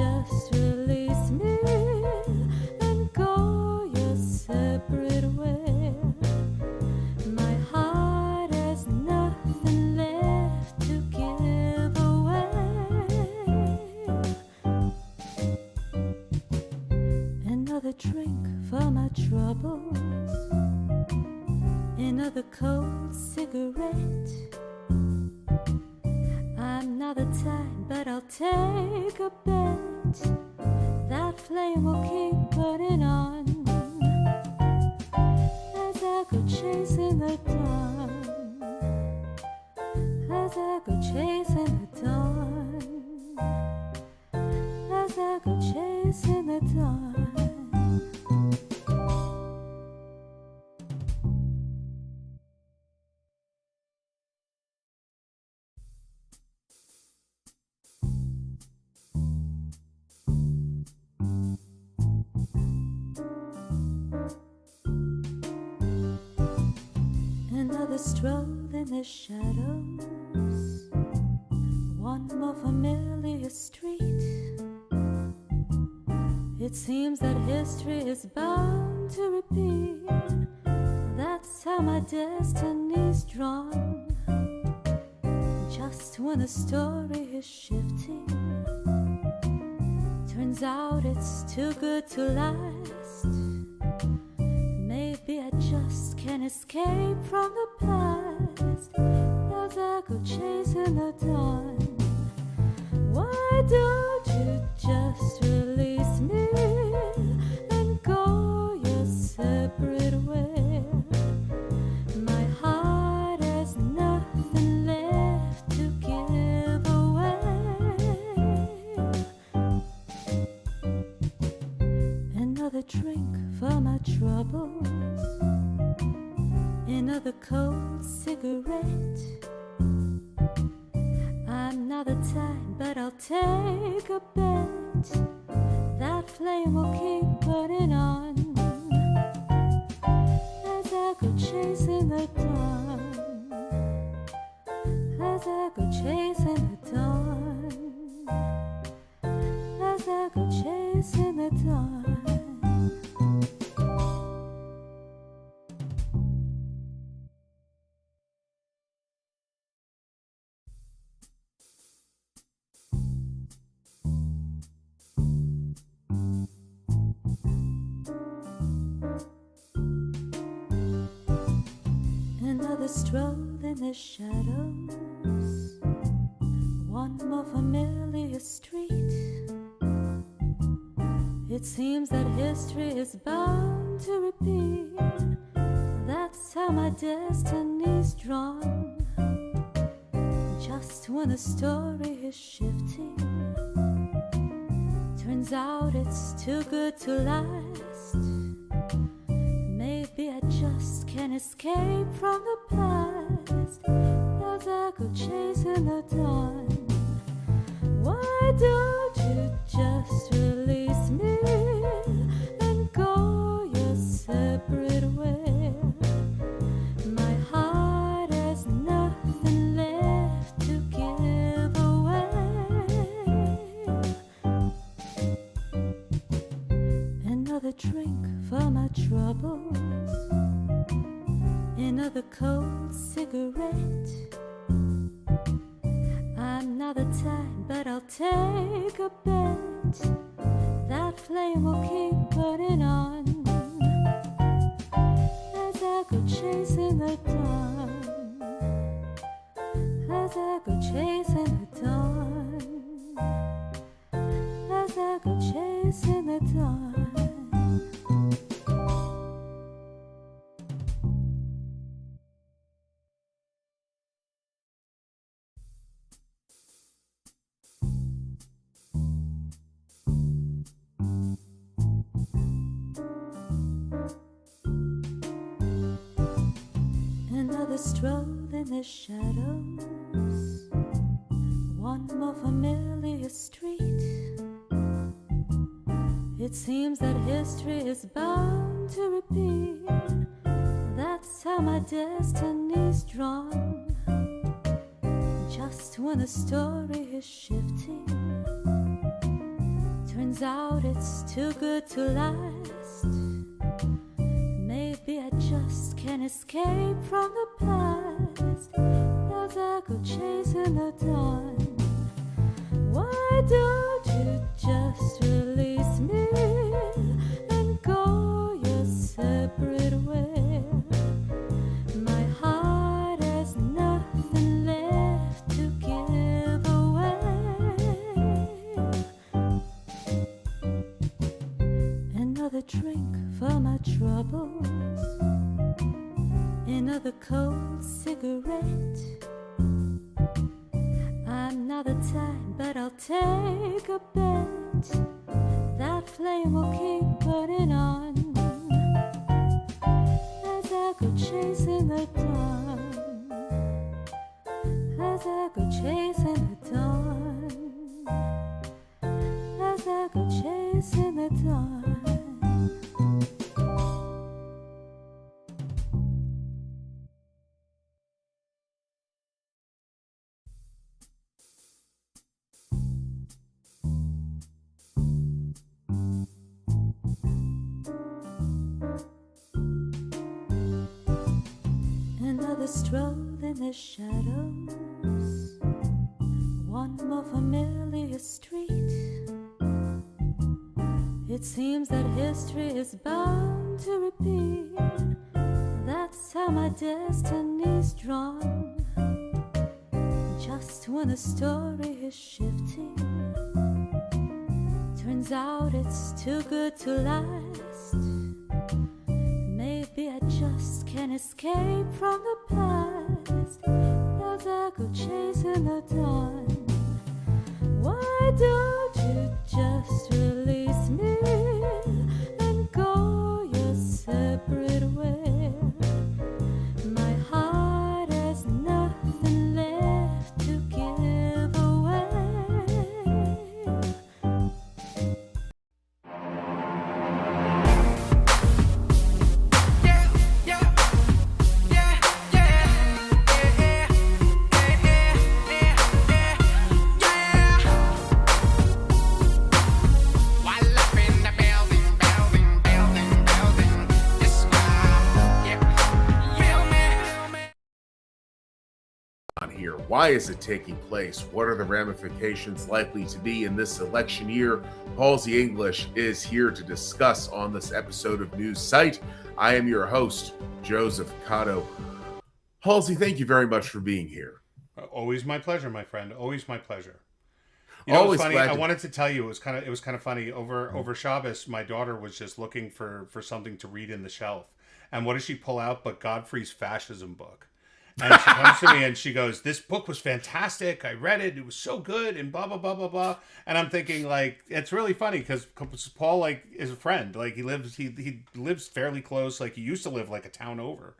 just release me and go your separate way. My heart has nothing left to give away. Another drink for my troubles, another cold cigarette. I'm not the type, but I'll take a bet that flame will keep burning on as I go chasing the dawn, as I go chasing the dawn, as I go chasing the dawn. Another stroll in the shadows, one more familiar street. It seems that history is bound to repeat. That's how my destiny's drawn. Just when the story is shifting, turns out it's too good to last. Maybe I just can't escape from the past as I go chasing the dawn. Why don't you just release me and go your separate way? My heart has nothing left to give away. Another drink for my troubles, another cold cigarette. I'm not the type, but I'll take a bet that flame will keep burning on as I go chasing the dawn, as I go chasing the dawn, as I go chasing the dawn. Another stroll in the shadows, one more familiar street. It seems that history is bound to repeat. That's how my destiny's drawn. Just when the story is shifting, turns out it's too good to last. Maybe I just can't escape from the past as I go chasing the dawn. Why don't you just release me and go your separate way? My heart has nothing left to give away. Another drink for my troubles, another cold cigarette. I'm not the type, but I'll take a bet that flame will keep burning on as I go chasing the dawn, as I go chasing the dawn, as I go chasing the dawn. Another stroll in the shadows, one more familiar street. It seems that history is bound to repeat. That's how my destiny's drawn. Just when the story is shifting, Turns out it's too good to last. Maybe I just can't escape from the past. As I go chasing the dawn, why don't you just release me and go your separate way? My heart has nothing left to give away. Another drink for my troubles, another cold cigarette. I'm not the type, but I'll take a bet that flame will keep burning on as I go chasing the dawn, as I go chasing the dawn, as I go chasing the dawn. Another stroll in the shadows, one more familiar street. It seems that history is bound to repeat. That's how my destiny's drawn. Just when the story is shifting, turns out it's too good to last. Maybe I just can't escape from the past as I go chasing the dawn. Why don't you just release me and go your separate way? My heart has nothing left to give away. Here. Why is it taking place? What are the ramifications likely to be in this election year? Halsey English is here to discuss on this episode of News Site. I am your host, Joseph Cotto. Halsey, thank you very much for being here. Always my pleasure, my friend. Always my pleasure. You know, it's funny. I wanted to tell you it was kind of funny. Over Shabbos, my daughter was just looking for something to read in the shelf, and what does she pull out but Godfrey's fascism book? And she comes to me and she goes, "This book was fantastic. I read it. It was so good." And blah blah blah blah blah. And I'm thinking, like, it's really funny because Paul, like, is a friend. Like, he lives fairly close. Like, he used to live like a town over,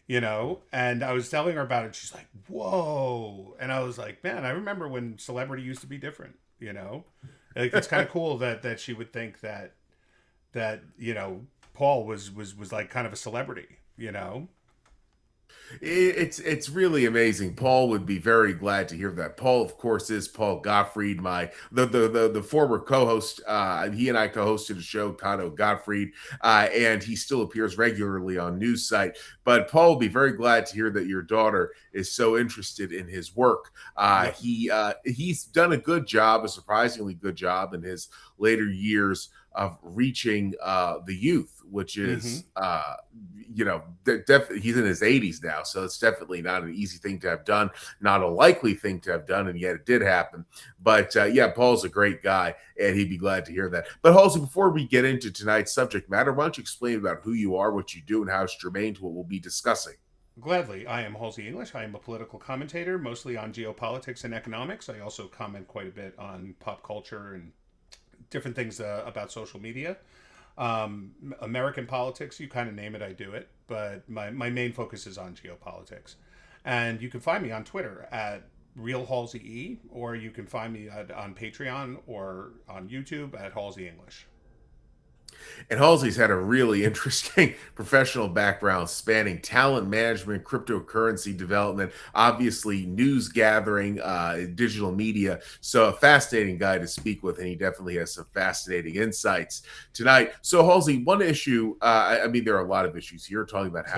you know. And I was telling her about it. She's like, "Whoa!" And I was like, "Man, I remember when celebrity used to be different." You know, like, it's kind of cool that she would think that you know, Paul was like kind of a celebrity. You know. It's really amazing. Paul would be very glad to hear that. Paul, of course, is Paul Gottfried, the former co-host. He and I co-hosted a show, Cotto Gottfried, and he still appears regularly on News Site. But Paul will be very glad to hear that your daughter is so interested in his work. He's done a good job, a surprisingly good job in his later years of reaching the youth, which is, you know, he's in his 80s now, so it's definitely not an easy thing to have done, not a likely thing to have done, and yet it did happen. But yeah, Paul's a great guy, and he'd be glad to hear that. But also, before we get into tonight's subject matter, why don't you explain about who you are, what you do, and how it's germane to what we'll be discussing? Gladly. I am Halsey English. I am a political commentator, mostly on geopolitics and economics. I also comment quite a bit on pop culture and different things about social media. American politics, you kind of name it, I do it. But my main focus is on geopolitics. And you can find me on Twitter at RealHalseyE, or you can find me on Patreon or on YouTube at Halsey English. And Halsey's had a really interesting professional background spanning talent management, cryptocurrency development, obviously news gathering, digital media. So a fascinating guy to speak with, and he definitely has some fascinating insights tonight. So Halsey, one issue, I mean, there are a lot of issues here talking about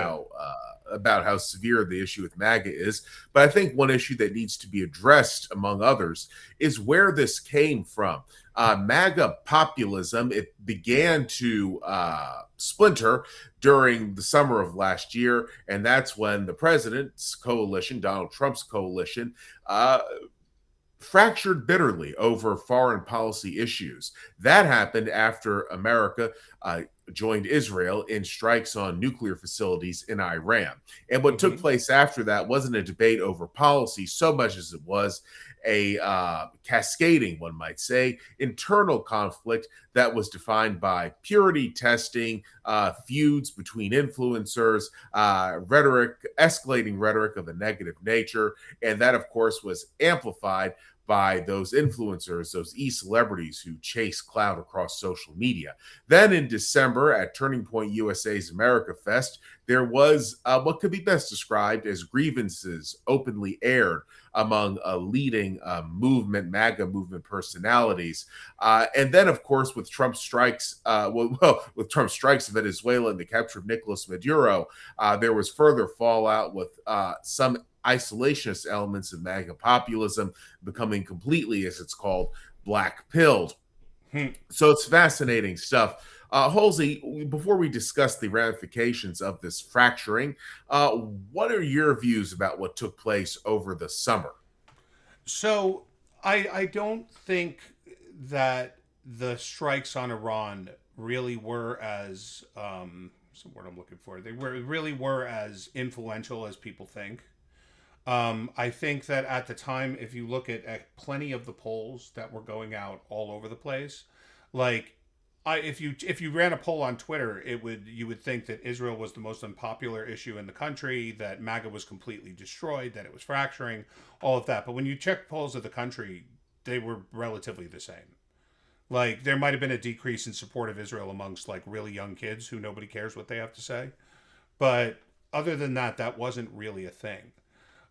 how severe the issue with MAGA is, but I think one issue that needs to be addressed, among others, is where this came from. MAGA populism, it began to splinter during the summer of last year, and that's when the president's coalition, Donald Trump's coalition, fractured bitterly over foreign policy issues. That happened after America joined Israel in strikes on nuclear facilities in Iran. And what took place after that wasn't a debate over policy so much as it was a cascading, one might say, internal conflict that was defined by purity testing, feuds between influencers, escalating rhetoric of a negative nature. And that, of course, was amplified by those influencers, those e-celebrities who chase clout across social media. Then in December at Turning Point USA's America Fest, there was what could be best described as grievances openly aired among leading MAGA movement personalities. And then, of course, with Trump's strikes, with Trump's strikes of Venezuela and the capture of Nicolas Maduro, there was further fallout with some isolationist elements of MAGA populism becoming completely, as it's called, black-pilled. So it's fascinating stuff. Halsey, before we discuss the ramifications of this fracturing, what are your views about what took place over the summer? So I don't think that the strikes on Iran really were as what's the word I'm looking for? They really were as influential as people think. I think that at the time, if you look at plenty of the polls that were going out all over the place, like if you ran a poll on Twitter, you would think that Israel was the most unpopular issue in the country, that MAGA was completely destroyed, that it was fracturing, all of that. But when you check polls of the country, they were relatively the same. Like there might have been a decrease in support of Israel amongst like really young kids who nobody cares what they have to say, but other than that, that wasn't really a thing.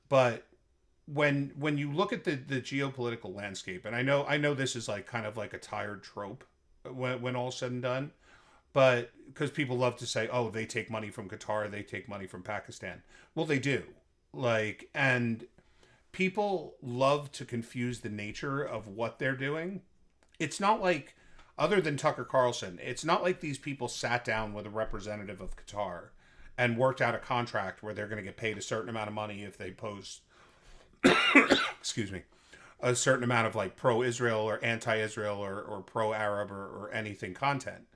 But when you look at the geopolitical landscape, and I know this is like kind of like a tired trope when all's said and done, but because people love to say, oh, they take money from Qatar, they take money from Pakistan. Well, they do. Like, and people love to confuse the nature of what they're doing. It's not like, other than Tucker Carlson, it's not like these people sat down with a representative of Qatar and worked out a contract where they're going to get paid a certain amount of money if they post, excuse me, a certain amount of like pro-Israel or anti-Israel or pro-Arab or anything content.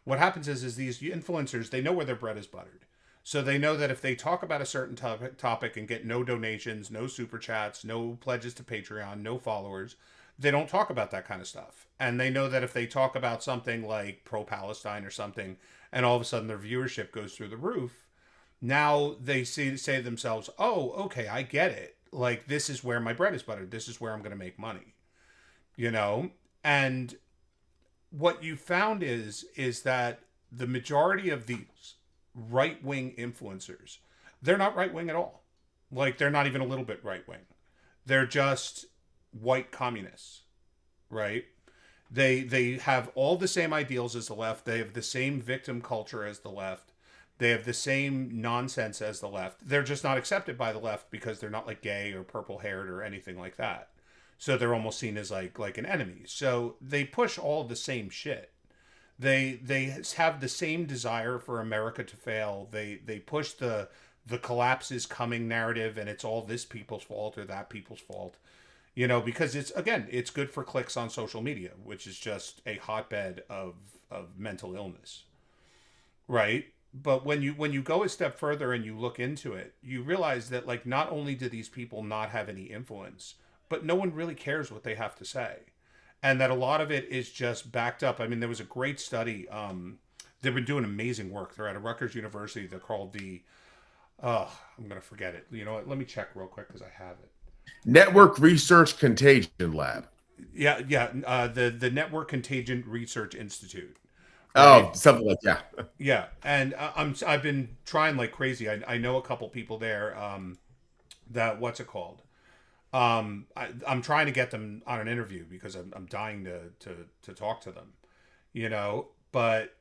What happens is these influencers, they know where their bread is buttered. So they know that if they talk about a certain topic and get no donations, no super chats, no pledges to Patreon, no followers, they don't talk about that kind of stuff. And they know that if they talk about something like pro-Palestine or something, and all of a sudden their viewership goes through the roof, now they say to themselves, oh, okay, I get it. Like, this is where my bread is buttered. This is where I'm going to make money. You know? And what you found is that the majority of these right-wing influencers, they're not right-wing at all. Like, they're not even a little bit right-wing. They're just white communists, right? They have all the same ideals as the left. They have the same victim culture as the left. They have the same nonsense as the left. They're just not accepted by the left because they're not like gay or purple haired or anything like that. So they're almost seen as like an enemy. So they push all the same shit. They have the same desire for America to fail. They push the collapse is coming narrative, and it's all this people's fault or that people's fault. You know, because it's good for clicks on social media, which is just a hotbed of mental illness. Right? But when you go a step further and you look into it, you realize that like not only do these people not have any influence, but no one really cares what they have to say. And that a lot of it is just backed up. I mean, there was a great study. They've been doing amazing work. They're at a Rutgers University. They're called I'm going to forget it. You know what? Let me check real quick because I have it. Network Research Contagion Lab. Yeah. The Network Contagion Research Institute. right? Oh, something like that. Yeah, and I've been trying like crazy. I know a couple people there. That what's it called? I'm trying to get them on an interview because I'm dying to talk to them. But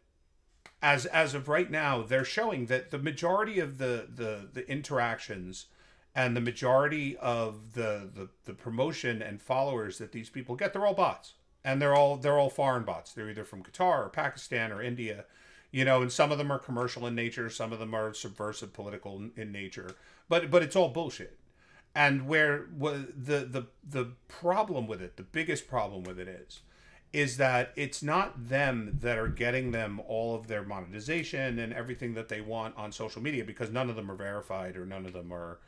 as of right now, they're showing that the majority of the interactions and the majority of the promotion and followers that these people get, they're all bots, and they're all foreign bots. They're either from Qatar or Pakistan or India, and some of them are commercial in nature, some of them are subversive political in nature, but it's all bullshit. And where the problem with it, the biggest problem with it is that it's not them that are getting them all of their monetization and everything that they want on social media, because none of them are verified or none of them are,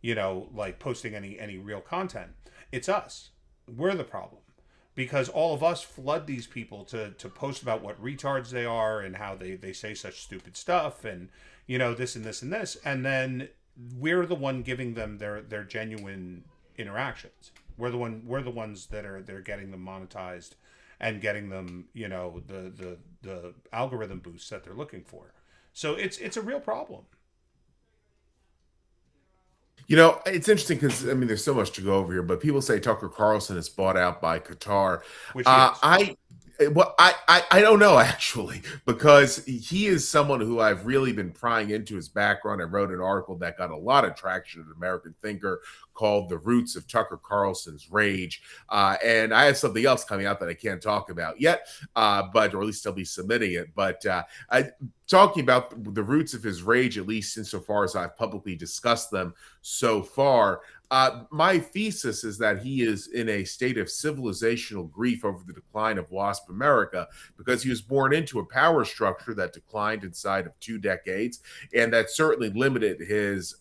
like posting any real content. It's us. We're the problem. Because all of us flood these people to post about what retards they are and how they say such stupid stuff and, this and this and this. And then we're the one giving them their genuine interactions. We're the ones that are they're getting them monetized and getting them, the algorithm boosts that they're looking for. So it's a real problem. It's interesting because there's so much to go over here, but people say Tucker Carlson is bought out by Qatar. Which he is. I don't know actually, because he is someone who I've really been prying into his background. I wrote an article that got a lot of traction at American Thinker called "The Roots of Tucker Carlson's Rage," and I have something else coming out that I can't talk about yet, but or at least I'll be submitting it. But talking about the roots of his rage, at least insofar as I've publicly discussed them so far. My thesis is that he is in a state of civilizational grief over the decline of WASP America, because he was born into a power structure that declined inside of 2 decades, and that certainly limited his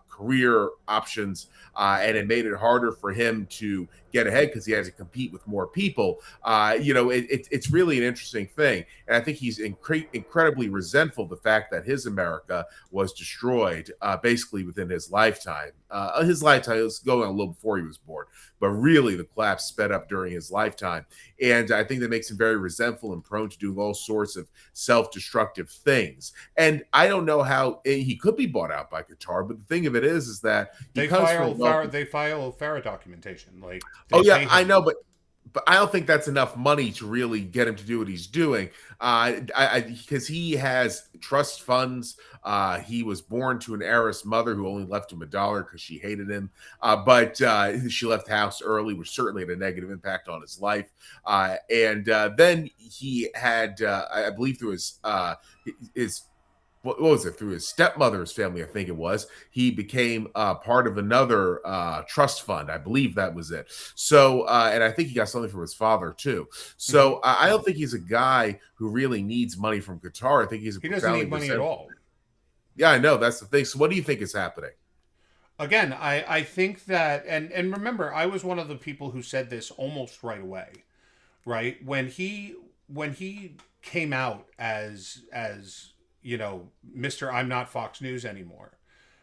career options, and it made it harder for him to get ahead because he had to compete with more people. It's really an interesting thing, and I think he's incredibly resentful of the fact that his America was destroyed basically within his lifetime. His lifetime was going on a little before he was born, but really the collapse sped up during his lifetime, and I think that makes him very resentful and prone to doing all sorts of self-destructive things. And I don't know how he could be bought out by Qatar, but the thing of it is that they file FARA documentation. Like, oh yeah, I know, but I don't think that's enough money to really get him to do what he's doing. Because he has trust funds. He was born to an heiress mother who only left him $1 because she hated him. But she left the house early, which certainly had a negative impact on his life. And then he had, I believe, through his what was it, through his stepmother's family, I think it was, he became part of another trust fund. I believe that was it. So and I think he got something from his father too. So I don't think he's a guy who really needs money from Qatar. I think he doesn't need money at all. Yeah, I know, that's the thing. So what do you think is happening? Again, I think that, and remember, I was one of the people who said this almost right away, right? When he came out as Mr. I'm not Fox News anymore,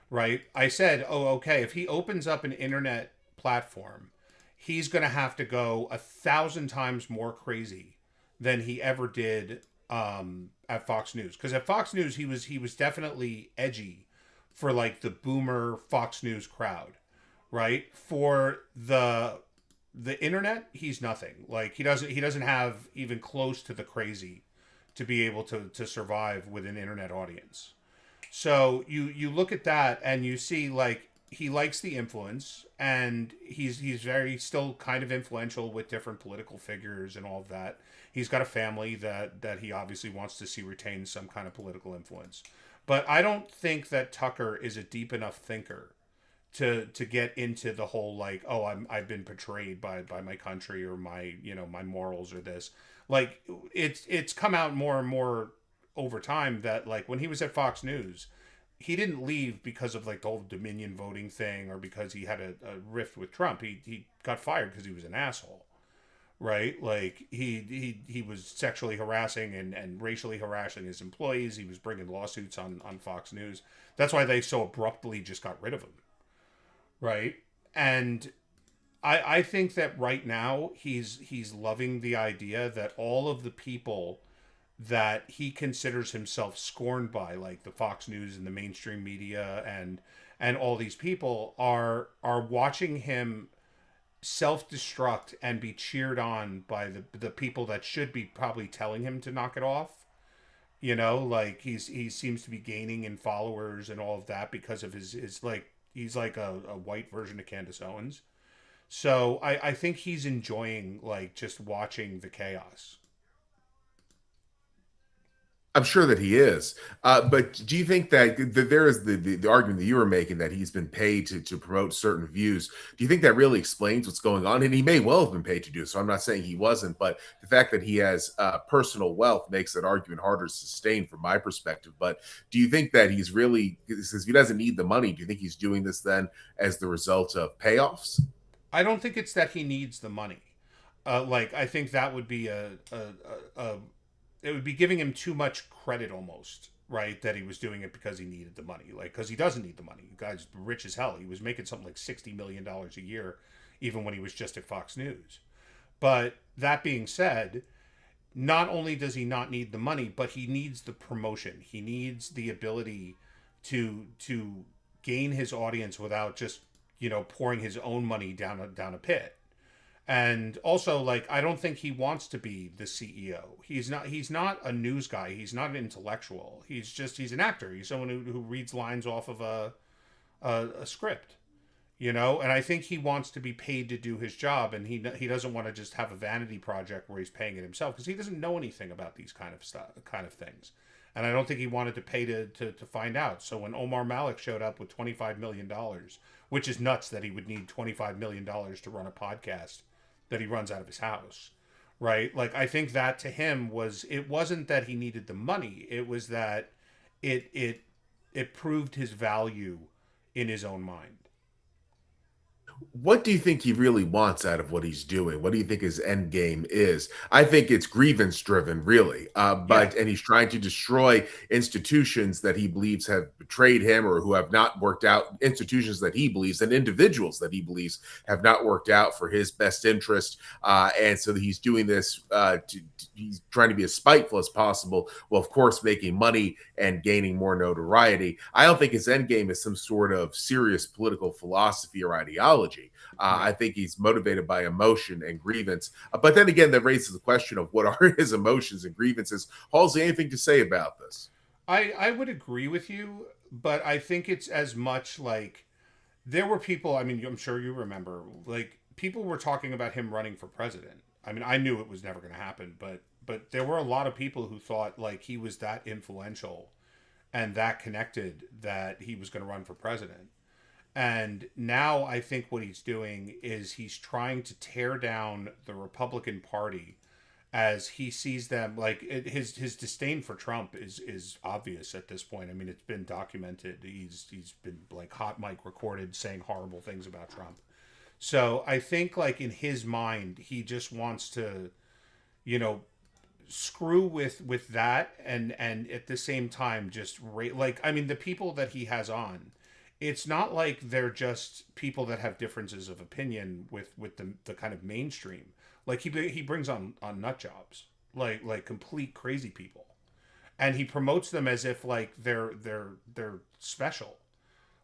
right? I said, oh, okay, if he opens up an internet platform, he's going to have to go 1,000 times more crazy than he ever did at Fox News. Because at Fox News, he was definitely edgy for like the boomer Fox News crowd, right? For the internet, he's nothing. Like he doesn't have even close to the crazy to be able to survive with an internet audience. So you look at that and you see, like, he likes the influence, and he's very still kind of influential with different political figures and all of that. He's got a family that he obviously wants to see retain some kind of political influence. But I don't think that Tucker is a deep enough thinker to get into the whole, like, oh, I've been betrayed by my country or my my morals or this. Like, it's come out more and more over time that, like, when he was at Fox News, he didn't leave because of like the whole Dominion voting thing or because he had a rift with Trump. He got fired because he was an asshole, right? Like he was sexually harassing and racially harassing his employees. He was bringing lawsuits on Fox News. That's why they so abruptly just got rid of him, right? And I think that right now he's loving the idea that all of the people that he considers himself scorned by, like the Fox News and the mainstream media and all these people are watching him self-destruct and be cheered on by the people that should be probably telling him to knock it off. You know, like he seems to be gaining in followers and all of that because of his like he's like a white version of Candace Owens. So I think he's enjoying like just watching the chaos. I'm sure that he is. But do you think that there is the argument that you were making that he's been paid to promote certain views? Do you think that really explains what's going on? And he may well have been paid to do so. I'm not saying he wasn't, but the fact that he has personal wealth makes that argument harder to sustain from my perspective. But do you think that he's really, since he doesn't need the money, do you think he's doing this then as the result of payoffs? I don't think it's that he needs the money. Like I think that would be a it would be giving him too much credit almost, right? That he was doing it because he needed the money, like because he doesn't need the money. The guy's rich as hell. He was making something like $60 million a year, even when he was just at Fox News. But that being said, not only does he not need the money, but he needs the promotion. He needs the ability to gain his audience without just pouring his own money down a pit. And also, like, I don't think he wants to be the CEO. He's not a news guy. He's not an intellectual. He's an actor. He's someone who reads lines off of a script, And I think he wants to be paid to do his job, and he doesn't want to just have a vanity project where he's paying it himself, because he doesn't know anything about these kind of things. And I don't think he wanted to pay to find out. So when Omar Malik showed up with $25 million, which is nuts that he would need $25 million to run a podcast that he runs out of his house, right? Like, I think that to him it wasn't that he needed the money. It was that it proved his value in his own mind. What do you think he really wants out of what he's doing? What do you think his end game is? I think it's grievance driven, really. And he's trying to destroy institutions that he believes have betrayed him or who have not worked out, institutions that he believes and individuals that he believes have not worked out for his best interest. And so he's doing this, he's trying to be as spiteful as possible, while of course making money and gaining more notoriety. I don't think his end game is some sort of serious political philosophy or ideology. I think he's motivated by emotion and grievance. But then again, that raises the question of what are his emotions and grievances. Halsey, anything to say about this? I would agree with you, but I think it's as much like there were people, I mean, I'm sure you remember, like people were talking about him running for president. I mean, I knew it was never going to happen, but there were a lot of people who thought like he was that influential and that connected that he was going to run for president. And now I think what he's doing is he's trying to tear down the Republican Party as he sees them, like his disdain for Trump is obvious at this point. I mean, it's been documented. He's been like hot mic recorded saying horrible things about Trump. So I think like in his mind, he just wants to, screw with that and at the same time just like, I mean, the people that he has on, it's not like they're just people that have differences of opinion with the kind of mainstream. Like he brings on nut jobs, like complete crazy people, and he promotes them as if like they're special.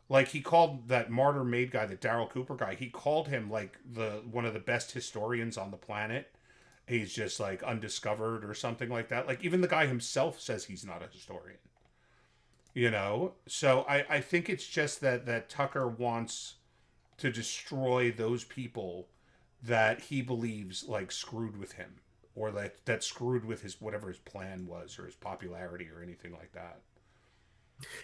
Like he called that Martyr Made guy, the Daryl Cooper guy, he called him like one of the best historians on the planet. He's just like undiscovered or something like that. Like even the guy himself says he's not a historian. So I think it's just that Tucker wants to destroy those people that he believes like screwed with him, or that screwed with his whatever his plan was or his popularity or anything like that.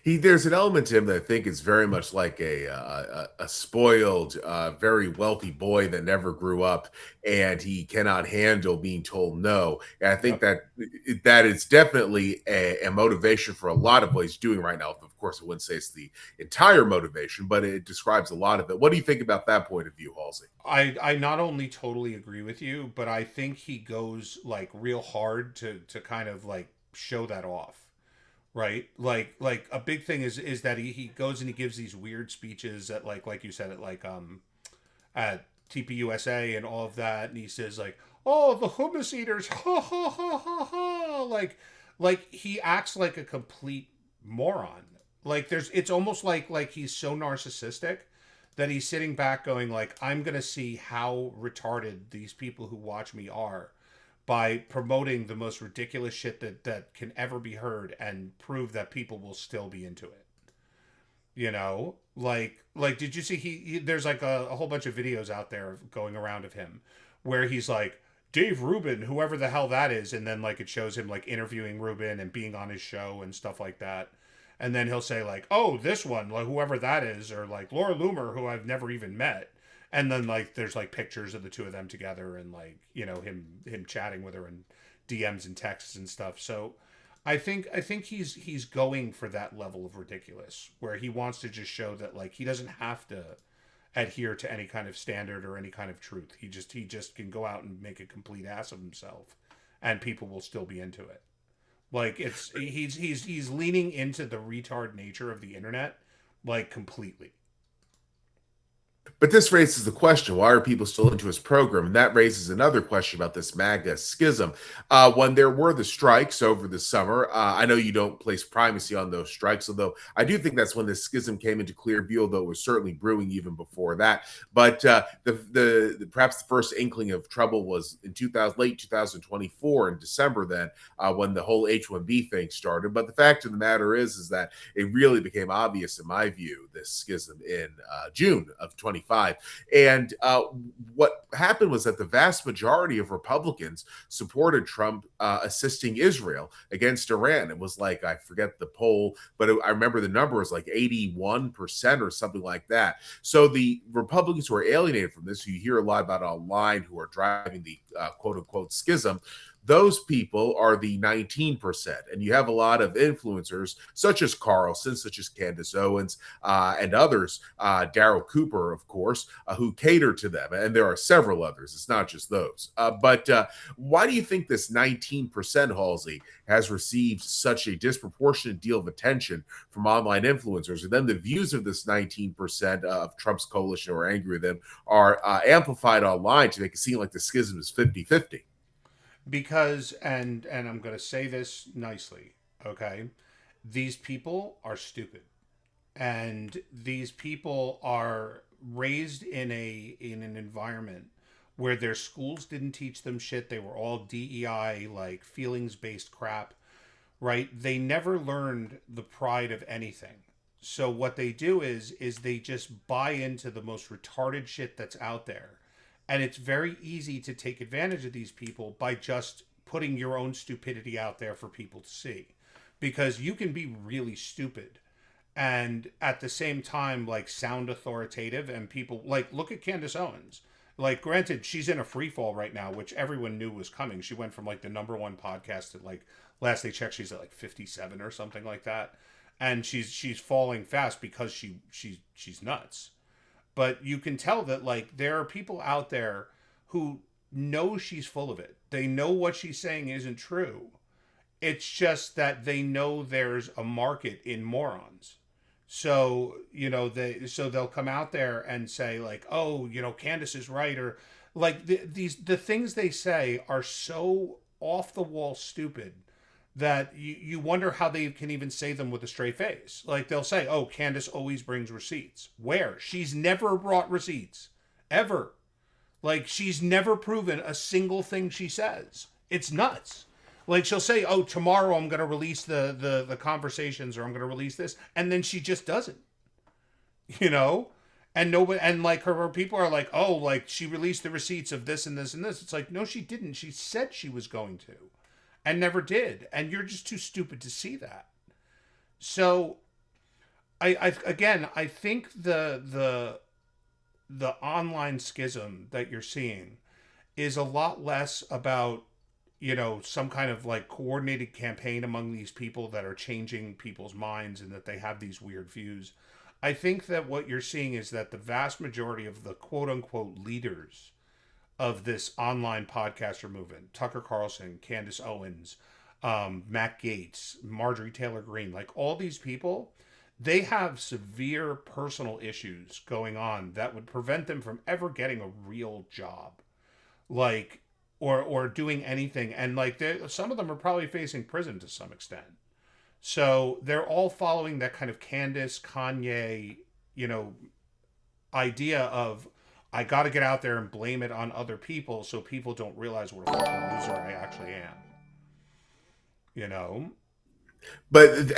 There's an element to him that I think is very much like a spoiled, very wealthy boy that never grew up, and he cannot handle being told no. And I think that is definitely a motivation for a lot of what he's doing right now. Of course, I wouldn't say it's the entire motivation, but it describes a lot of it. What do you think about that point of view, Halsey? I not only totally agree with you, but I think he goes like real hard to kind of like show that off. Right, like a big thing is that he goes and he gives these weird speeches at like you said at TPUSA and all of that, and he says like, oh, the hummus eaters, ha ha ha ha ha, like like he acts like a complete moron. Like it's almost like he's so narcissistic that he's sitting back going like, I'm gonna see how retarded these people who watch me are by promoting the most ridiculous shit that can ever be heard and prove that people will still be into it. You know, like did you see there's like a whole bunch of videos out there going around of him where he's like, Dave Rubin, whoever the hell that is, and then like it shows him like interviewing Rubin and being on his show and stuff like that. And then he'll say like, oh, this one, like whoever that is, or like Laura Loomer, who I've never even met. And then like there's like pictures of the two of them together and like, you know, him chatting with her and DMs and texts and stuff. So I think he's going for that level of ridiculous where he wants to just show that like he doesn't have to adhere to any kind of standard or any kind of truth. He just can go out and make a complete ass of himself and people will still be into it. Like he's leaning into the retard nature of the internet like completely. But this raises the question, why are people still into his program? And that raises another question about this MAGA schism. When there were the strikes over the summer, I know you don't place primacy on those strikes, although I do think that's when the schism came into clear view, although it was certainly brewing even before that. But the perhaps the first inkling of trouble was in late 2024 in December then, when the whole H-1B thing started. But the fact of the matter is that it really became obvious, in my view, this schism in June of 2025. And what happened was that the vast majority of Republicans supported Trump assisting Israel against Iran. It was like, I forget the poll, but I remember the number was like 81% or something like that. So the Republicans who are alienated from this, who you hear a lot about online, who are driving the quote unquote schism, those people are the 19%. And you have a lot of influencers, such as Carlson, such as Candace Owens, and others, Darryl Cooper, of course, who cater to them. And there are several others. It's not just those. But why do you think this 19%, Halsey, has received such a disproportionate deal of attention from online influencers? And then the views of this 19% of Trump's coalition who are angry with him are amplified online to make it seem like the schism is 50-50. Because and I'm going to say this nicely, okay? These people are stupid. And these people are raised in an environment where their schools didn't teach them shit. They were all DEI, like feelings-based crap, right? They never learned the pride of anything. So what they do is they just buy into the most retarded shit that's out there. And it's very easy to take advantage of these people by just putting your own stupidity out there for people to see. Because you can be really stupid and at the same time, like, sound authoritative, and people, like, look at Candace Owens. Like, granted, she's in a free fall right now, which everyone knew was coming. She went from, like, the #1 podcast to, like, last they checked, she's at, like, 57 or something like that. And she's falling fast because she's nuts. But you can tell that, like, there are people out there who know she's full of it. They know what she's saying isn't true. It's just that they know there's a market in morons. So, you know, they'll come out there and say, like, oh, you know, Candace is right, or like the things they say are so off the wall stupid that you wonder how they can even say them with a straight face. Like, they'll say, oh, Candace always brings receipts. Where? She's never brought receipts. Ever. Like, she's never proven a single thing she says. It's nuts. Like, she'll say, oh, tomorrow I'm going to release the conversations, or I'm going to release this. And then she just doesn't. You know? And nobody, and like her people are like, oh, like, she released the receipts of this and this and this. It's like, no, she didn't. She said she was going to. And never did. And you're just too stupid to see that. So, I think the online schism that you're seeing is a lot less about, you know, some kind of like coordinated campaign among these people that are changing people's minds and that they have these weird views. I think that what you're seeing is that the vast majority of the quote unquote leaders of this online podcaster movement, Tucker Carlson, Candace Owens, Matt Gaetz, Marjorie Taylor Greene, like all these people, they have severe personal issues going on that would prevent them from ever getting a real job. Like, or doing anything. And like some of them are probably facing prison to some extent. So they're all following that kind of Candace Kanye, you know, idea of I got to get out there and blame it on other people so people don't realize what a fucking loser I actually am. You know, But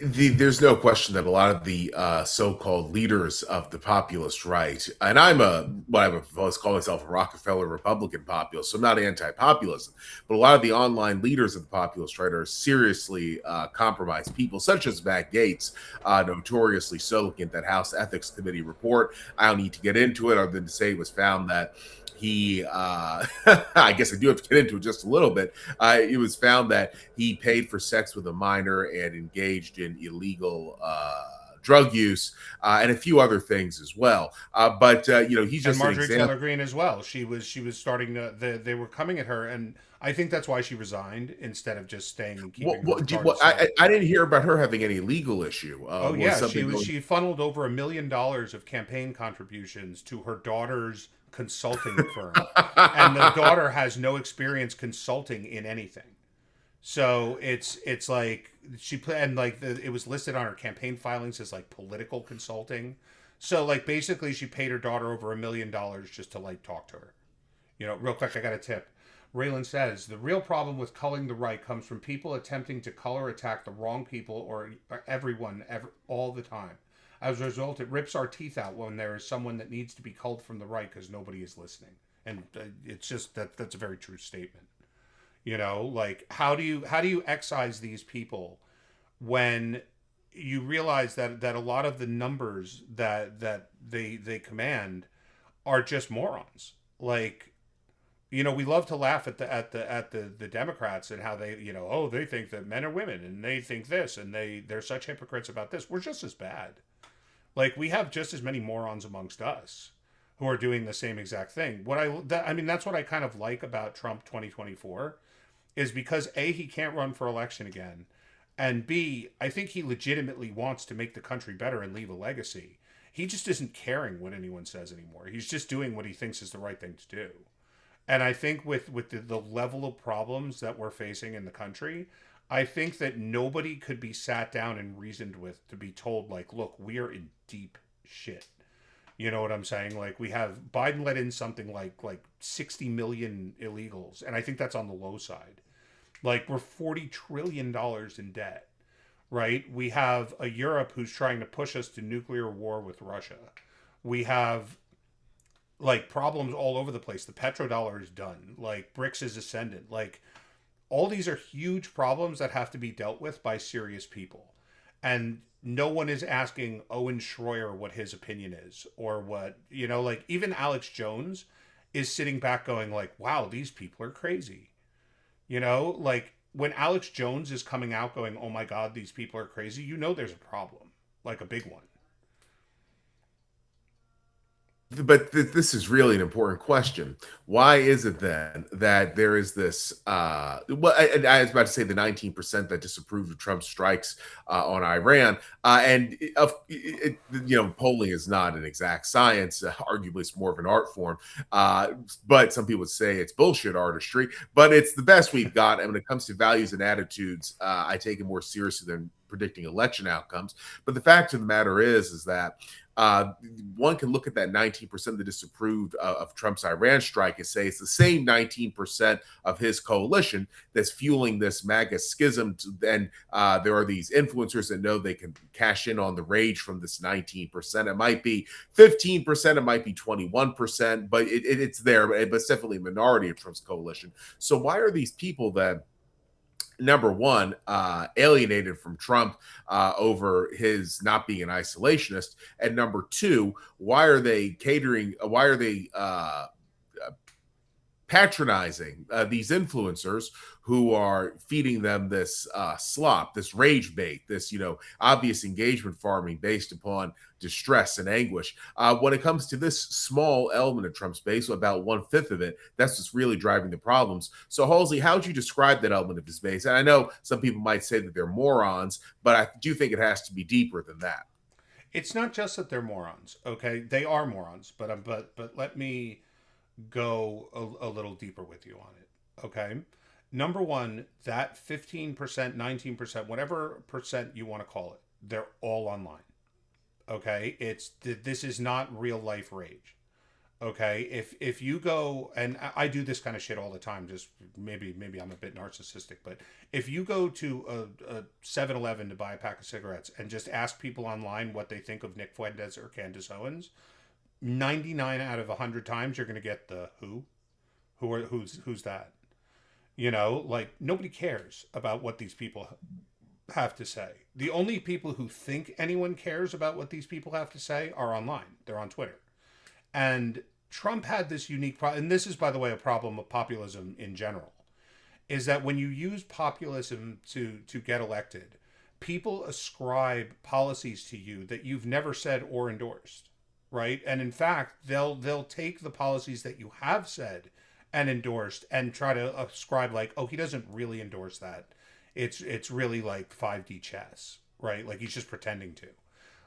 there's no question that a lot of the so-called leaders of the populist right, and I'm what I would always call myself a Rockefeller Republican populist, so I'm not anti-populism, but a lot of the online leaders of the populist right are seriously compromised people, such as Matt Gaetz, notoriously so. Looking at that House Ethics Committee report, I don't need to get into it other than to say it was found that he I guess I do have to get into it just a little bit. It was found that he paid for sex with a minor and engaged in illegal drug use and a few other things as well. But he's just and Marjorie an example. Taylor Greene as well. She was starting to they were coming at her, and I think that's why she resigned instead of just staying and keeping. I didn't hear about her having any legal issue. Oh yeah, she funneled over $1 million of campaign contributions to her daughter's consulting firm, and the daughter has no experience consulting in anything. So it's like and like it was listed on her campaign filings as like political consulting. So like basically she paid her daughter over $1 million just to like talk to her. You know, real quick, I got a tip. Raylan says the real problem with culling the right comes from people attempting to cull or attack the wrong people or everyone all the time. As a result, it rips our teeth out when there is someone that needs to be culled from the right because nobody is listening. And it's just that's a very true statement. You know, like how do you excise these people when you realize that a lot of the numbers that they command are just morons. Like, you know, we love to laugh at the Democrats and how they, you know, oh, they think that men are women and they think this and they're such hypocrites about this. We're just as bad. Like, we have just as many morons amongst us who are doing the same exact thing. I mean, that's what I kind of like about Trump 2024 is because A, he can't run for election again, and B, I think he legitimately wants to make the country better and leave a legacy. He just isn't caring what anyone says anymore. He's just doing what he thinks is the right thing to do. And I think with the level of problems that we're facing in the country, I think that nobody could be sat down and reasoned with to be told, like, look, we are in deep shit. You know what I'm saying? Like, we have Biden let in something like 60 million illegals, and I think that's on the low side. Like, we're $40 trillion in debt, right? We have a Europe who's trying to push us to nuclear war with Russia. We have like problems all over the place. The petrodollar is done. Like, BRICS is ascendant. Like, all these are huge problems that have to be dealt with by serious people. And no one is asking Owen Schroyer what his opinion is or what, you know, like even Alex Jones is sitting back going like, wow, these people are crazy. You know, like when Alex Jones is coming out going, oh my God, these people are crazy, you know, there's a problem, like a big one. But this is really an important question. Why is it then that there is this? Well, I was about to say the 19% that disapproved of Trump's strikes on Iran, and polling is not an exact science. Arguably, it's more of an art form. But some people would say it's bullshit artistry. But it's the best we've got. And when it comes to values and attitudes, I take it more seriously than predicting election outcomes. But the fact of the matter is that one can look at that 19% that disapproved of Trump's Iran strike and say it's the same 19% of his coalition that's fueling this MAGA schism. And there are these influencers that know they can cash in on the rage from this 19%. It might be 15%, it might be 21%, but it's there. But it's definitely a minority of Trump's coalition. So why are these people that, number one, alienated from Trump over his not being an isolationist, and number two, why are they patronizing these influencers who are feeding them this slop, this rage bait, this obvious engagement farming based upon distress and anguish. When it comes to this small element of Trump's base, about 1/5 of it, that's what's really driving the problems. So, Halsey, how would you describe that element of his base? And I know some people might say that they're morons, but I do think it has to be deeper than that. It's not just that they're morons. Okay, they are morons, but let me go a little deeper with you on it. Okay. Number one, that 15%, 19%, whatever percent you want to call it, they're all online. Okay. This is not real life rage. Okay. If you go, and I do this kind of shit all the time, just maybe I'm a bit narcissistic, but if you go to a 7-Eleven to buy a pack of cigarettes and just ask people online what they think of Nick Fuentes or Candace Owens, 99 out of 100 times you're going to get the who's that? Like nobody cares about what these people have to say. The only people who think anyone cares about what these people have to say are online. They're on Twitter. And Trump had this unique problem, and this is, by the way, a problem of populism in general, is that when you use populism to get elected, people ascribe policies to you that you've never said or endorsed, right? And in fact, they'll take the policies that you have said and endorsed and try to ascribe like, oh, he doesn't really endorse that. It's really like 5D chess, right? Like he's just pretending to.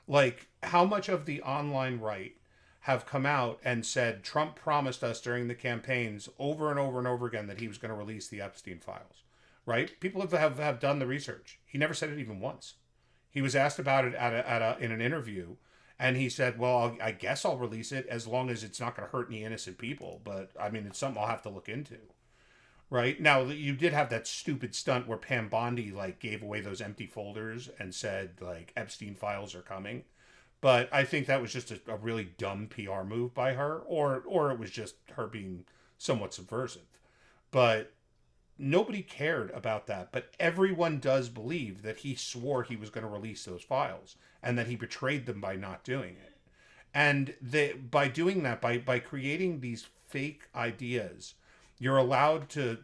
Like how much of the online right have come out and said Trump promised us during the campaigns over and over and over again that he was going to release the Epstein files, right? People have done the research. He never said it even once. He was asked about it in an interview, and he said, well, I guess I'll release it as long as it's not going to hurt any innocent people. But I mean, it's something I'll have to look into. Right now, you did have that stupid stunt where Pam Bondi like gave away those empty folders and said like Epstein files are coming. But I think that was just a really dumb PR move by her, or it was just her being somewhat subversive. But nobody cared about that. But everyone does believe that he swore he was going to release those files and that he betrayed them by not doing it. And by doing that, by creating these fake ideas, you're allowed to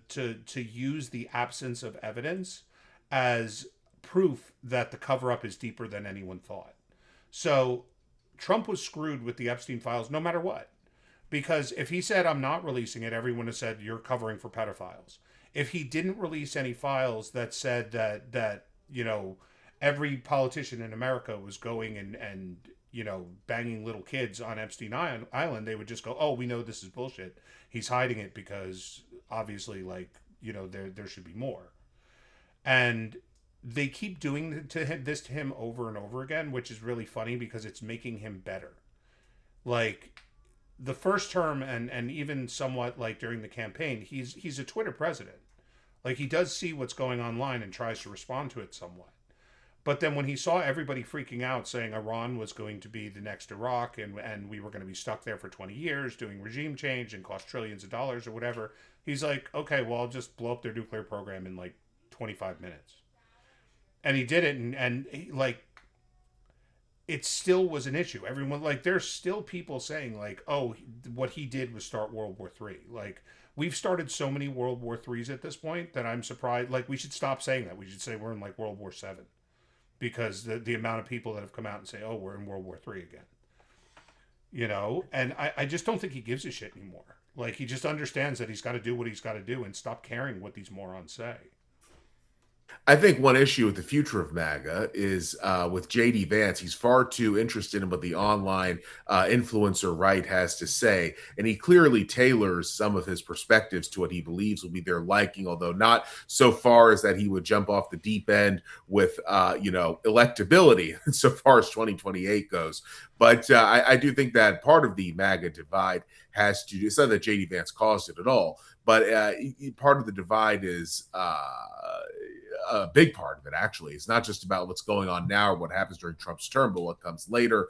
use the absence of evidence as proof that the cover-up is deeper than anyone thought. So Trump was screwed with the Epstein files no matter what. Because if he said, I'm not releasing it, everyone has said, you're covering for pedophiles. If he didn't release any files that said that every politician in America was going and banging little kids on Epstein Island, they would just go, oh, we know this is bullshit. He's hiding it because obviously, there should be more. And they keep doing this to him over and over again, which is really funny because it's making him better. Like the first term and even somewhat like during the campaign, he's a Twitter president. Like he does see what's going online and tries to respond to it somewhat. But then when he saw everybody freaking out saying Iran was going to be the next Iraq and we were going to be stuck there for 20 years doing regime change and cost trillions of dollars or whatever, he's like, okay, well, I'll just blow up their nuclear program in like 25 minutes. And he did it, and it still was an issue. Everyone, there's still people saying, oh, what he did was start World War III. Like, we've started so many World War IIIs at this point that I'm surprised. Like, we should stop saying that. We should say we're in, World War VII. Because the amount of people that have come out and say, oh, we're in World War III again. And I just don't think he gives a shit anymore. Like, he just understands that he's got to do what he's got to do and stop caring what these morons say. I think one issue with the future of MAGA is with JD Vance. He's far too interested in what the online influencer right has to say, and he clearly tailors some of his perspectives to what he believes will be their liking, although not so far as that he would jump off the deep end with electability so far as 2028 goes. But I do think that part of the MAGA divide has to do, it's not that JD Vance caused it at all, but part of the divide is a big part of it, actually. It's not just about what's going on now or what happens during Trump's term, but what comes later.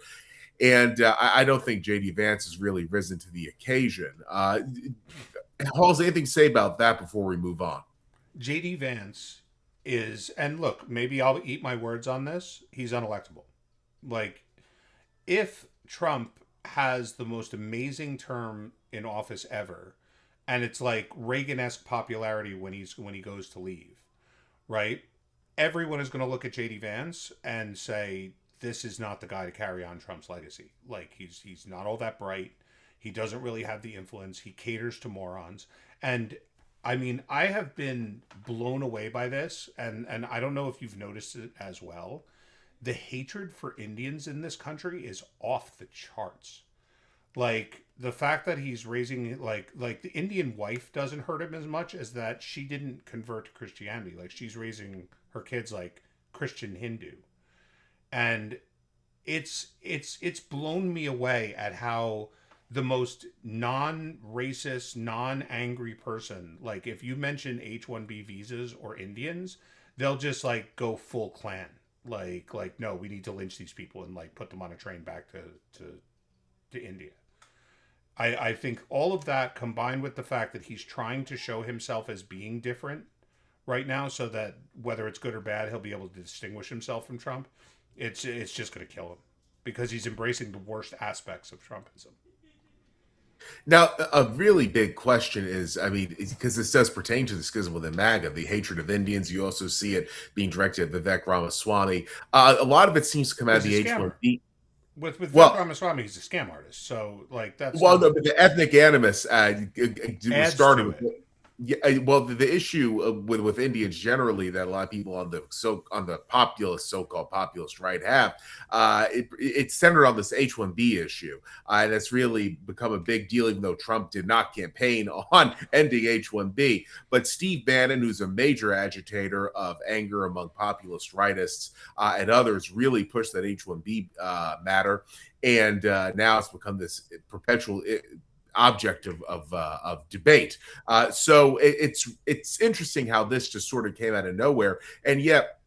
And I don't think J.D. Vance has really risen to the occasion. Halls, anything to say about that before we move on? J.D. Vance is, and look, maybe I'll eat my words on this, he's unelectable. Like, if Trump has the most amazing term in office ever, and it's like Reagan-esque popularity when he goes to leave, right? Everyone is going to look at JD Vance and say, this is not the guy to carry on Trump's legacy. Like, he's not all that bright. He doesn't really have the influence. He caters to morons. And I mean, I have been blown away by this. And I don't know if you've noticed it as well. The hatred for Indians in this country is off the charts. Like the fact that he's raising like the Indian wife doesn't hurt him as much as that she didn't convert to Christianity. Like she's raising her kids like Christian Hindu. And it's blown me away at how the most non-racist, non-angry person, like if you mention H-1B visas or Indians, they'll just like go full Klan. Like no, we need to lynch these people and like put them on a train back to India. I think all of that combined with the fact that he's trying to show himself as being different right now so that whether it's good or bad, he'll be able to distinguish himself from Trump. It's just going to kill him because he's embracing the worst aspects of Trumpism. Now, a really big question is, I mean, because this does pertain to the schism within MAGA, the hatred of Indians. You also see it being directed at Vivek Ramaswamy. A lot of it seems to come out of the H-1B. With Vivek Well, Ramaswamy, he's a scam artist. So, like, that's well, no, but the ethnic animus adds started to with it. yeah. Well, the issue with Indians generally that a lot of people on the populist so-called populist right have it's centered on this H-1B issue, and it's really become a big deal. Even though Trump did not campaign on ending H-1B, but Steve Bannon, who's a major agitator of anger among populist rightists and others, really pushed that H-1B matter, and now it's become this perpetual object of debate. So it's interesting how this just sort of came out of nowhere, and yet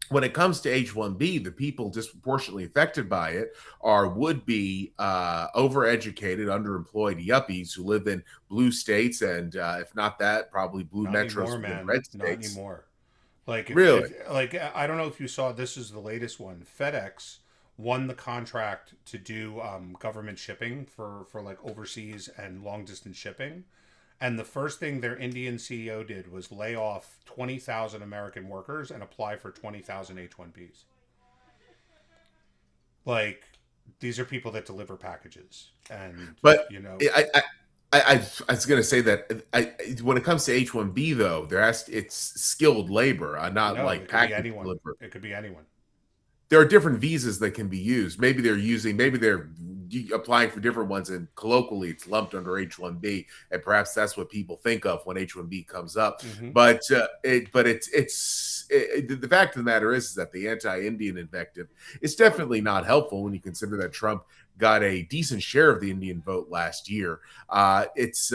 when it comes to H-1B, the people disproportionately affected by it are would-be overeducated, underemployed yuppies who live in blue states, and if not that, probably blue Not metros anymore, within man. red Not states. anymore. Like, Really? like I don't know if you saw, this is the latest one. FedEx won the contract to do government shipping for like overseas and long distance shipping. And the first thing their Indian CEO did was lay off 20,000 American workers and apply for 20,000 H-1Bs. Like, these are people that deliver packages, and But you know, I was going to say that when it comes to H-1B though, it's skilled labor, not no, like it could be package anyone. delivery. It could be anyone. There are different visas that can be used. Maybe they're applying for different ones, and colloquially it's lumped under H-1B, and perhaps that's what people think of when H-1B comes up. Mm-hmm. But the fact of the matter is that the anti-Indian invective is definitely not helpful when you consider that Trump got a decent share of the Indian vote last year. It's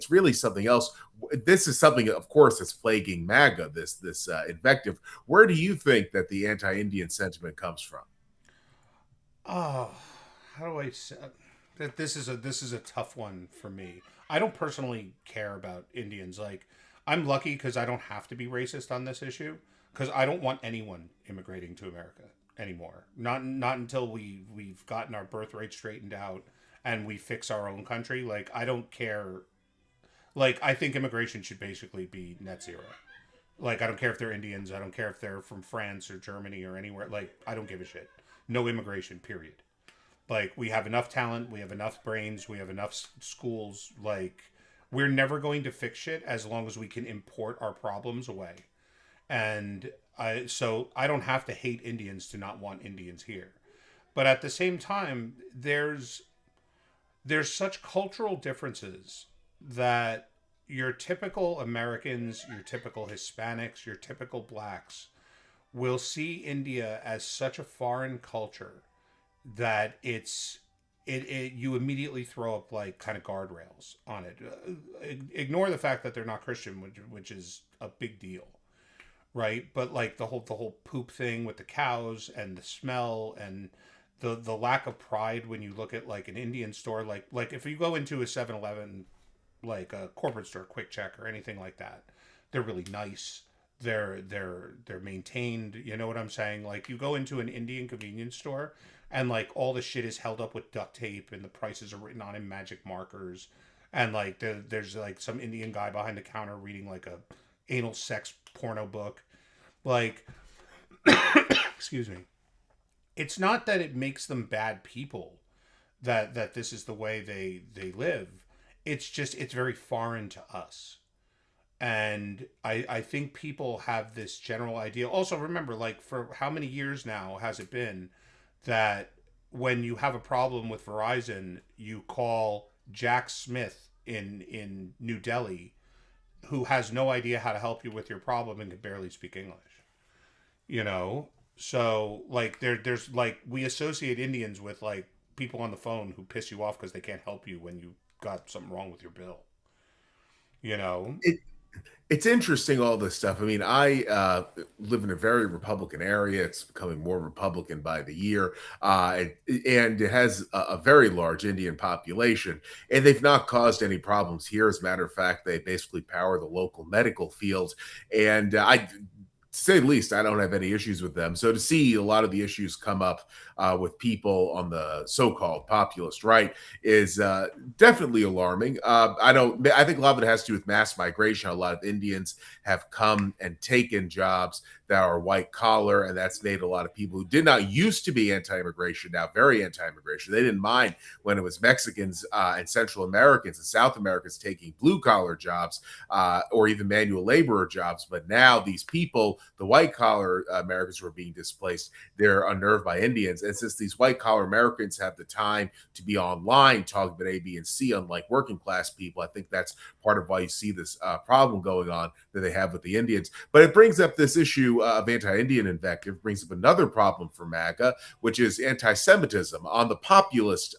really something else. This is something, of course, that's plaguing MAGA. This invective. Where do you think that the anti-Indian sentiment comes from? Oh, how do I say that? This is a tough one for me. I don't personally care about Indians. Like, I'm lucky because I don't have to be racist on this issue, because I don't want anyone immigrating to America anymore. Not until we've gotten our birth rate straightened out and we fix our own country. Like, I don't care. Like, I think immigration should basically be net zero. Like, I don't care if they're Indians. I don't care if they're from France or Germany or anywhere. Like, I don't give a shit. No immigration, period. Like, we have enough talent. We have enough brains. We have enough schools. Like, we're never going to fix shit as long as we can import our problems away. And so I don't have to hate Indians to not want Indians here. But at the same time, there's such cultural differences that your typical Americans, your typical Hispanics, your typical blacks will see India as such a foreign culture that you immediately throw up like kind of guardrails on it. Ignore the fact that they're not Christian, which is a big deal, right? But like the whole poop thing with the cows and the smell and the lack of pride when you look at like an Indian store, like if you go into a 7-Eleven, like a corporate store, Quick Check or anything like that, they're really nice. They're maintained. You know what I'm saying? Like, you go into an Indian convenience store and like all the shit is held up with duct tape and the prices are written on in magic markers, and like there's like some Indian guy behind the counter reading like a anal sex porno book. Like, excuse me. It's not that it makes them bad people, that this is the way they live. It's just, it's very foreign to us. And I think people have this general idea. Also, remember, like, for how many years now has it been that when you have a problem with Verizon, you call Jack Smith in New Delhi, who has no idea how to help you with your problem and can barely speak English. You know, so like there's like we associate Indians with like people on the phone who piss you off because they can't help you when you got something wrong with your bill. You know, It's interesting, all this stuff. I mean, I live in a very Republican area. It's becoming more Republican by the year. And it has a very large Indian population. And they've not caused any problems here. As a matter of fact, they basically power the local medical field. And to say the least, I don't have any issues with them. So to see a lot of the issues come up with people on the so-called populist right is definitely alarming. I don't. I think a lot of it has to do with mass migration. A lot of Indians have come and taken jobs that are white collar, and that's made a lot of people who did not used to be anti-immigration now very anti-immigration. They didn't mind when it was Mexicans and Central Americans and South Americans taking blue collar jobs or even manual laborer jobs, but now these people, the white collar Americans who are being displaced, they're unnerved by Indians. And since these white collar Americans have the time to be online talking about A, B, and C, unlike working class people, I think that's part of why you see this problem going on that they have with the Indians. But it brings up this issue of anti-Indian invective, brings up another problem for MAGA, which is anti-Semitism on the populist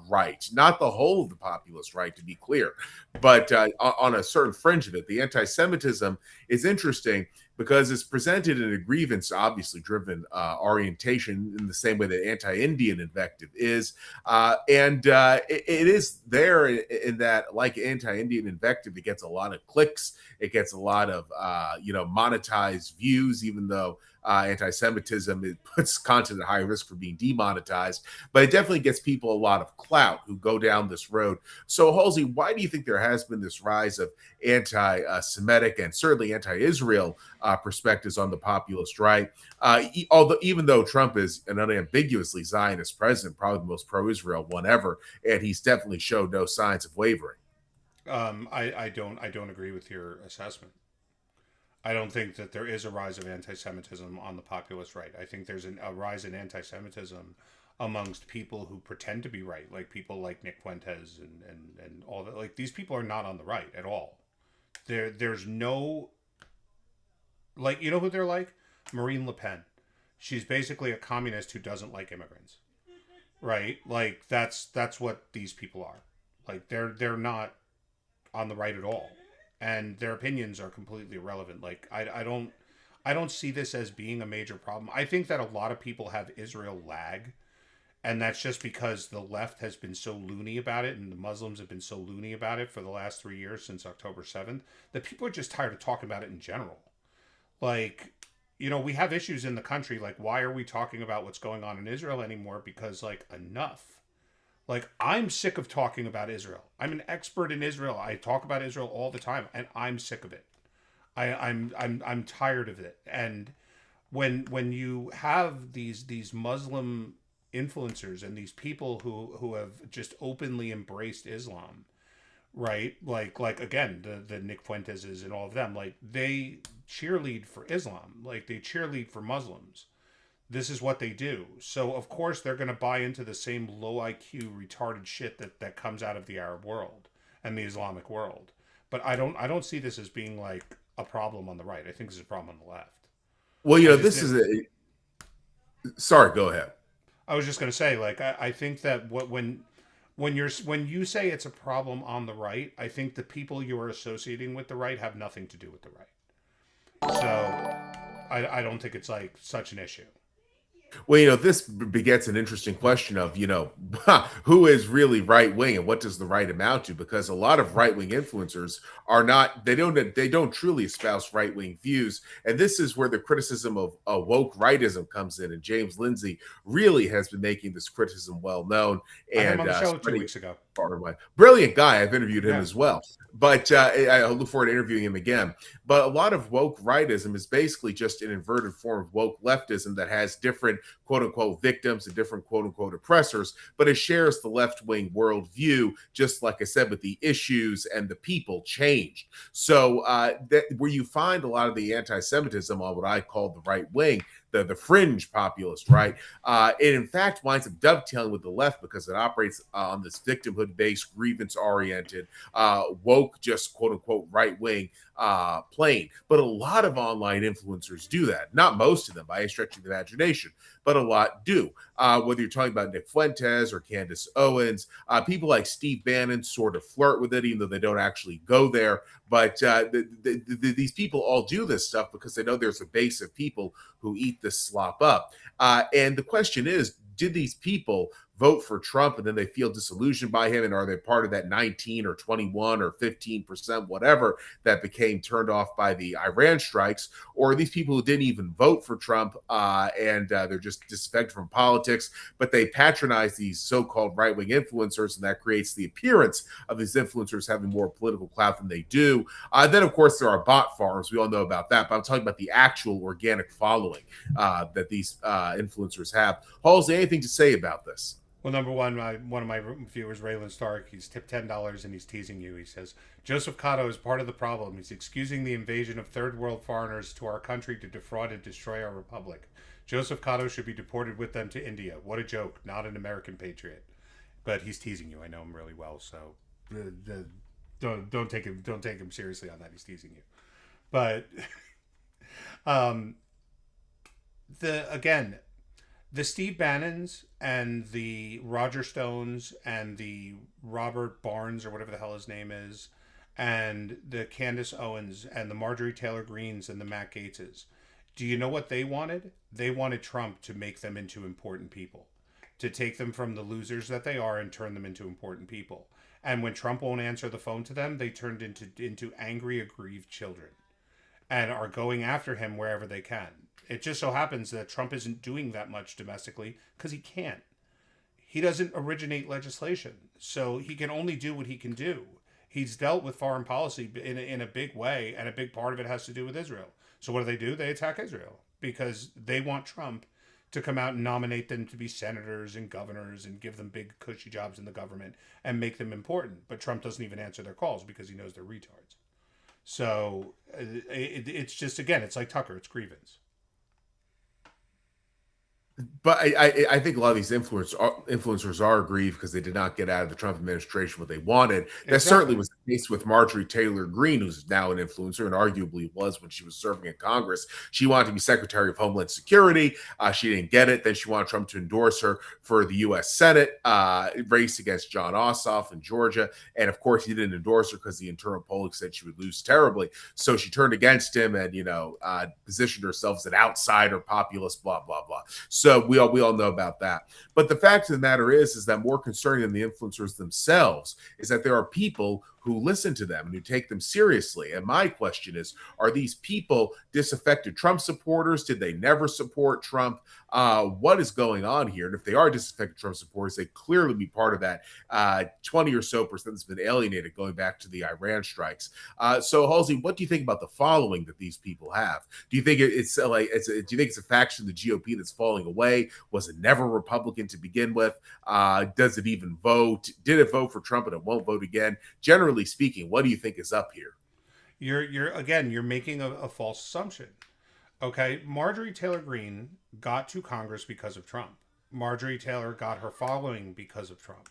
right, not the whole of the populist right, to be clear, but on a certain fringe of it. The anti-Semitism is interesting because it's presented in a grievance, obviously driven orientation in the same way that anti-Indian invective is. It is there in that, like anti-Indian invective, it gets a lot of clicks. It gets a lot of, monetized views, even though anti-Semitism, it puts content at high risk for being demonetized, but it definitely gets people a lot of clout who go down this road. So, Halsey, why do you think there has been this rise of anti-Semitic and certainly anti-Israel perspectives on the populist right? Even though Trump is an unambiguously Zionist president, probably the most pro-Israel one ever, and he's definitely showed no signs of wavering. I don't agree with your assessment. I don't think that there is a rise of anti-Semitism on the populist right. I think there's a rise in anti-Semitism amongst people who pretend to be right, like people like Nick Fuentes and all that. Like, these people are not on the right at all. There's no, like, you know who they're like? Marine Le Pen. She's basically a communist who doesn't like immigrants, right? Like, that's what these people are. Like, they're not on the right at all, and their opinions are completely irrelevant. Like, I don't see this as being a major problem. I think that a lot of people have Israel lag, and that's just because the left has been so loony about it, and the Muslims have been so loony about it for the last 3 years since October 7th, that people are just tired of talking about it in general. Like, you know, we have issues in the country. Like, why are we talking about what's going on in Israel anymore? Because, like, enough. Like, I'm sick of talking about Israel. I'm an expert in Israel. I talk about Israel all the time, and I'm sick of it. I'm tired of it. And when you have these Muslim influencers and these people who have just openly embraced Islam, right? Like again, the Nick Fuenteses and all of them, like, they cheerlead for Islam, like they cheerlead for Muslims. This is what they do. So of course they're going to buy into the same low IQ retarded shit that comes out of the Arab world and the Islamic world. But I don't see this as being like a problem on the right. I think this is a problem on the left. Well, this is a. Sorry, go ahead. I was just going to say, like, I think that when you say it's a problem on the right, I think the people you are associating with the right have nothing to do with the right. So I don't think it's like such an issue. Well, this begets an interesting question of, who is really right wing and what does the right amount to? Because a lot of right wing influencers are not, they don't truly espouse right wing views. And this is where the criticism of woke rightism comes in. And James Lindsay really has been making this criticism well known. And I had him on the show 2 weeks ago. Brilliant guy. I've interviewed him as well. But I look forward to interviewing him again. But a lot of woke rightism is basically just an inverted form of woke leftism that has different quote unquote victims and different quote unquote oppressors, but it shares the left wing worldview, just like I said, with the issues and the people changed. So that where you find a lot of the anti Semitism on what I call the right wing, the fringe populist right. It in fact winds up dovetailing with the left because it operates on this victimhood based, grievance oriented, woke, just quote unquote right wing plane. But a lot of online influencers do that. Not most of them by a stretch of the imagination, but a lot do. Whether you're talking about Nick Fuentes or Candace Owens, people like Steve Bannon sort of flirt with it, even though they don't actually go there. But these people all do this stuff because they know there's a base of people who eat this slop up. And the question is, did these people vote for Trump and then they feel disillusioned by him? And are they part of that 19 or 21 or 15%, whatever, that became turned off by the Iran strikes? Or are these people who didn't even vote for Trump and they're just disaffected from politics, but they patronize these so-called right-wing influencers, and that creates the appearance of these influencers having more political clout than they do? Then, of course, there are bot farms. We all know about that, but I'm talking about the actual organic following that these influencers have. Halsey, anything to say about this? Well, number one, one of my viewers, Raylan Stark, he's tipped $10 and he's teasing you. He says, Joseph Cotto is part of the problem. He's excusing the invasion of third world foreigners to our country to defraud and destroy our republic. Joseph Cotto should be deported with them to India. What a joke. Not an American patriot. But he's teasing you. I know him really well, so don't take him seriously on that. He's teasing you. But the Steve Bannons and the Roger Stones and the Robert Barnes, or whatever the hell his name is, and the Candace Owens and the Marjorie Taylor Greens and the Matt Gaetzes, do you know what they wanted? They wanted Trump to make them into important people, to take them from the losers that they are and turn them into important people. And when Trump won't answer the phone to them, they turned into angry, aggrieved children and are going after him wherever they can. It just so happens that Trump isn't doing that much domestically because he can't. He doesn't originate legislation, so he can only do what he can do. He's dealt with foreign policy in a big way, and a big part of it has to do with Israel. So what do? They attack Israel because they want Trump to come out and nominate them to be senators and governors and give them big cushy jobs in the government and make them important. But Trump doesn't even answer their calls because he knows they're retards. So it's just, again, it's like Tucker, it's grievance. But I think a lot of these influencers are aggrieved because they did not get out of the Trump administration what they wanted. That Exactly. certainly was the case with Marjorie Taylor Greene, who's now an influencer, and arguably was when she was serving in Congress. She wanted to be Secretary of Homeland Security. She didn't get it. Then she wanted Trump to endorse her for the U.S. Senate race against John Ossoff in Georgia. And of course, he didn't endorse her because the internal polling said she would lose terribly. So she turned against him and, positioned herself as an outsider, populist, blah, blah, blah. So we all know about that. But the fact of the matter is that more concerning than the influencers themselves is that there are people who listen to them and who take them seriously. And my question is, are these people disaffected Trump supporters? Did they never support Trump? What is going on here? And if they are disaffected Trump supporters, they clearly be part of that 20 or so percent that's been alienated going back to the Iran strikes. So Halsey, what do you think about the following that these people have? Do you think do you think it's a faction of the GOP that's falling away? Was it never Republican to begin with? Does it even vote? Did it vote for Trump and it won't vote again? Generally speaking, what do you think is up here? You're making a false assumption. Okay, Marjorie Taylor Greene got to Congress because of Trump. Marjorie Taylor got her following because of Trump.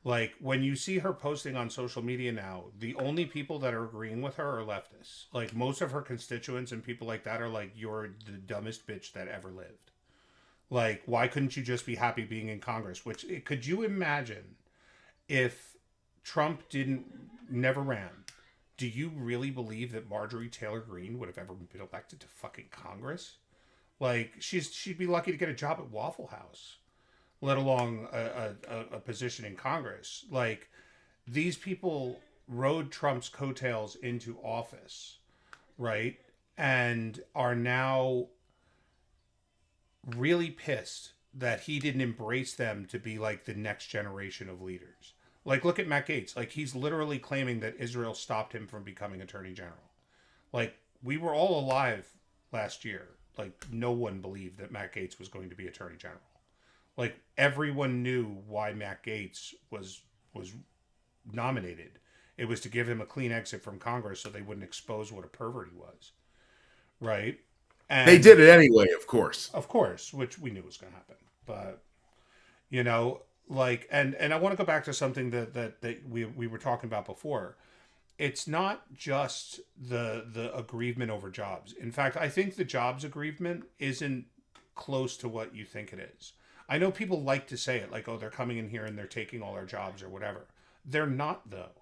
Like, when you see her posting on social media now, the only people that are agreeing with her are leftists. Like, most of her constituents and people like that are like, you're the dumbest bitch that ever lived. Like, why couldn't you just be happy being in Congress? Could you imagine if Trump never ran? Do you really believe that Marjorie Taylor Greene would have ever been elected to fucking Congress? Like, she'd be lucky to get a job at Waffle House, let alone a position in Congress. Like, these people rode Trump's coattails into office, right? And are now really pissed that he didn't embrace them to be like the next generation of leaders. Like, look at Matt Gaetz. Like, he's literally claiming that Israel stopped him from becoming Attorney General. Like, we were all alive last year. Like, no one believed that Matt Gaetz was going to be Attorney General. Like, everyone knew why Matt Gaetz was nominated. It was to give him a clean exit from Congress so they wouldn't expose what a pervert he was. Right? They And did it anyway, of course. of course, which we knew was going to happen. But you know, like, and I want to go back to something that we were talking about before. It's not just the aggrievement over jobs. In fact, I think the jobs aggrievement isn't close to what you think it is. I know people like to say it like, oh, they're coming in here and they're taking all our jobs or whatever. They're not, though.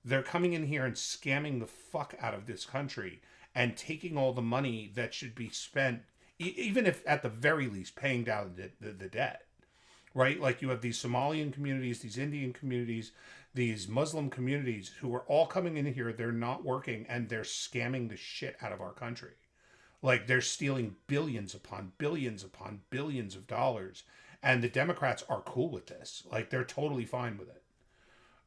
They're coming in here and scamming the fuck out of this country and taking all the money that should be spent, even if at the very least paying down the debt, right? Like you have these Somalian communities, these Indian communities, these Muslim communities who are all coming in here. They're not working and they're scamming the shit out of our country. Like they're stealing billions upon billions upon billions of dollars. And the Democrats are cool with this. Like they're totally fine with it.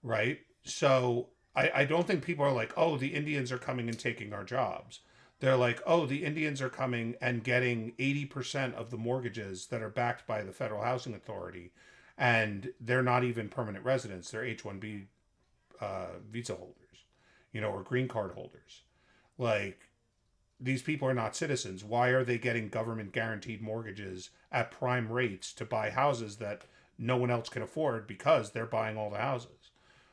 Right? So I don't think people are like, oh, the Indians are coming and taking our jobs. They're like, oh, the Indians are coming and getting 80% of the mortgages that are backed by the Federal Housing Authority. And they're not even permanent residents. They're H-1B visa holders, or green card holders. Like, these people are not citizens. Why are they getting government guaranteed mortgages at prime rates to buy houses that no one else can afford because they're buying all the houses?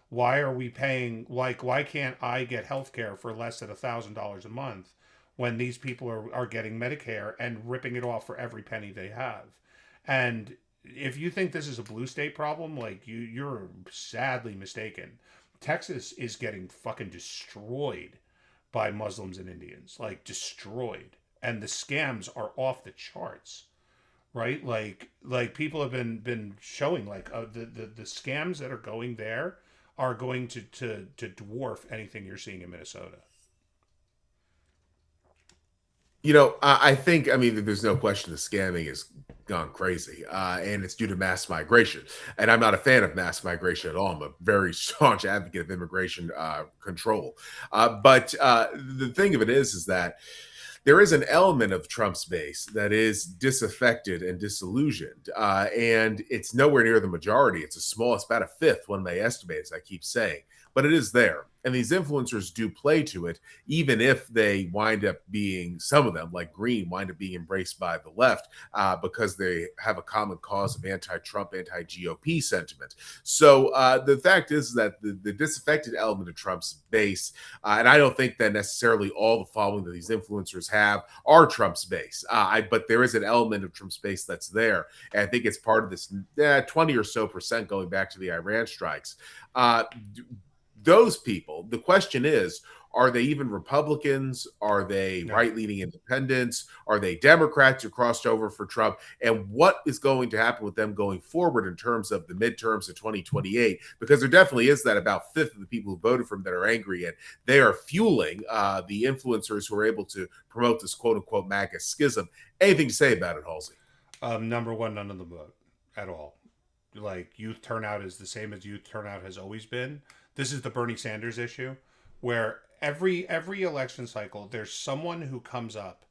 Why are we paying, like, why can't I get health care for less than $1,000 a month when these people are getting Medicare and ripping it off for every penny they have? And if you think this is a blue state problem, like you're sadly mistaken. Texas is getting fucking destroyed by Muslims and Indians, like destroyed. And the scams are off the charts, right? Like people have been showing like the scams that are going there are going to dwarf anything you're seeing in Minnesota. I think, there's no question the scamming has gone crazy, and it's due to mass migration. And I'm not a fan of mass migration at all. I'm a very staunch advocate of immigration control. But the thing of it is that there is an element of Trump's base that is disaffected and disillusioned, and it's nowhere near the majority. It's a small, it's about a fifth, one may estimate, as I keep saying, but it is there. And these influencers do play to it, even if they wind up being, some of them, like Green, wind up being embraced by the left because they have a common cause of anti-Trump, anti-GOP sentiment. So the fact is that the disaffected element of Trump's base, and I don't think that necessarily all the following that these influencers have are Trump's base, but there is an element of Trump's base that's there. And I think it's part of this 20 or so percent going back to the Iran strikes. Those people, the question is, are they even Republicans? Are they right-leaning independents? Are they Democrats who crossed over for Trump? And what is going to happen with them going forward in terms of the midterms of 2028? Because there definitely is that about fifth of the people who voted for him that are angry, and they are fueling the influencers who are able to promote this quote-unquote MAGA schism. Anything to say about it, Halsey? Number one, none of them vote at all. Like, youth turnout is the same as youth turnout has always been. This is the Bernie Sanders issue, where every election cycle, there's someone who comes up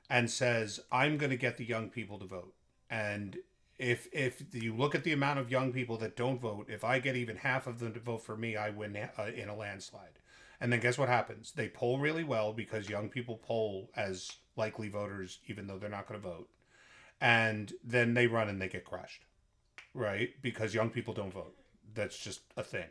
and says, I'm going to get the young people to vote. And if you look at the amount of young people that don't vote, if I get even half of them to vote for me, I win in a landslide. And then guess what happens? They poll really well because young people poll as likely voters, even though they're not going to vote. And then they run and they get crushed, right? Because young people don't vote. That's just a thing.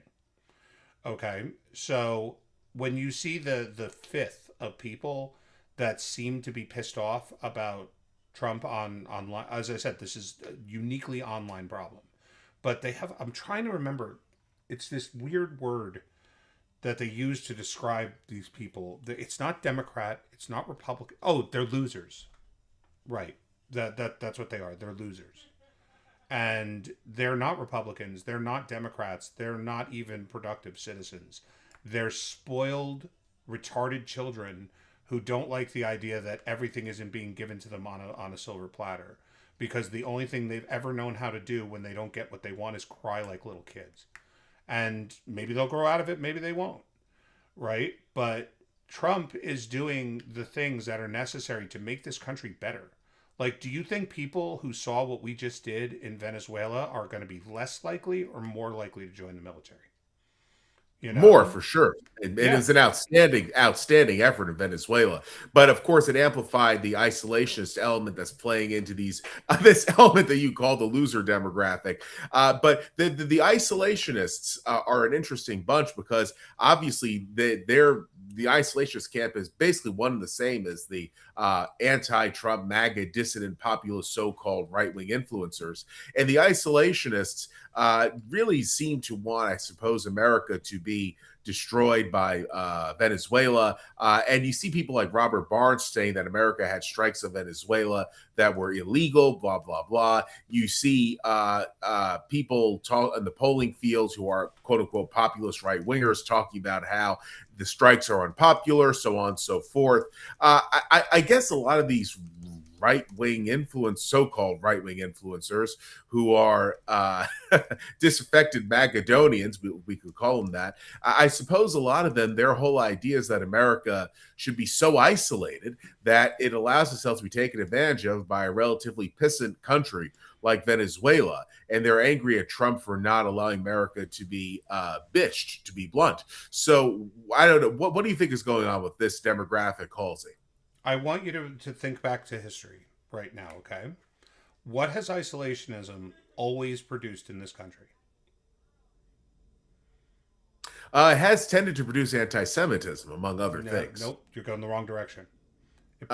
Okay, so when you see the fifth of people that seem to be pissed off about Trump online, as I said, this is a uniquely online problem. But they have, I'm trying to remember, it's this weird word that they use to describe these people. It's not Democrat, it's not Republican. Oh, they're losers. Right. That's what they are. They're losers. And they're not Republicans. They're not Democrats. They're not even productive citizens. They're spoiled, retarded children who don't like the idea that everything isn't being given to them on a silver platter. Because the only thing they've ever known how to do when they don't get what they want is cry like little kids. And maybe they'll grow out of it. Maybe they won't. Right? But Trump is doing the things that are necessary to make this country better. Like, do you think people who saw what we just did in Venezuela are going to be less likely or more likely to join the military? More for sure. It Yeah. is an outstanding effort in Venezuela. But of course, it amplified the isolationist element that's playing into these this element that you call the loser demographic. But the isolationists are an interesting bunch because obviously the isolationist camp is basically one and the same as the anti-Trump, MAGA, dissident, populist, so-called right-wing influencers. And the isolationists really seem to want, I suppose, America to be destroyed by Venezuela. And you see people like Robert Barnes saying that America had strikes of Venezuela that were illegal, blah, blah, blah. You see people talk in the polling fields who are quote unquote populist right wingers talking about how the strikes are unpopular, so on and so forth. I guess a lot of these so-called right-wing influencers who are disaffected Macedonians, we could call them that. I suppose a lot of them, their whole idea is that America should be so isolated that it allows itself to be taken advantage of by a relatively pissant country like Venezuela. And they're angry at Trump for not allowing America to be bitched, to be blunt. So I don't know. What do you think is going on with this demographic, Halsey? I want you to think back to history right now, okay? What has isolationism always produced in this country? It has tended to produce anti-Semitism, among other things. Nope, you're going the wrong direction. It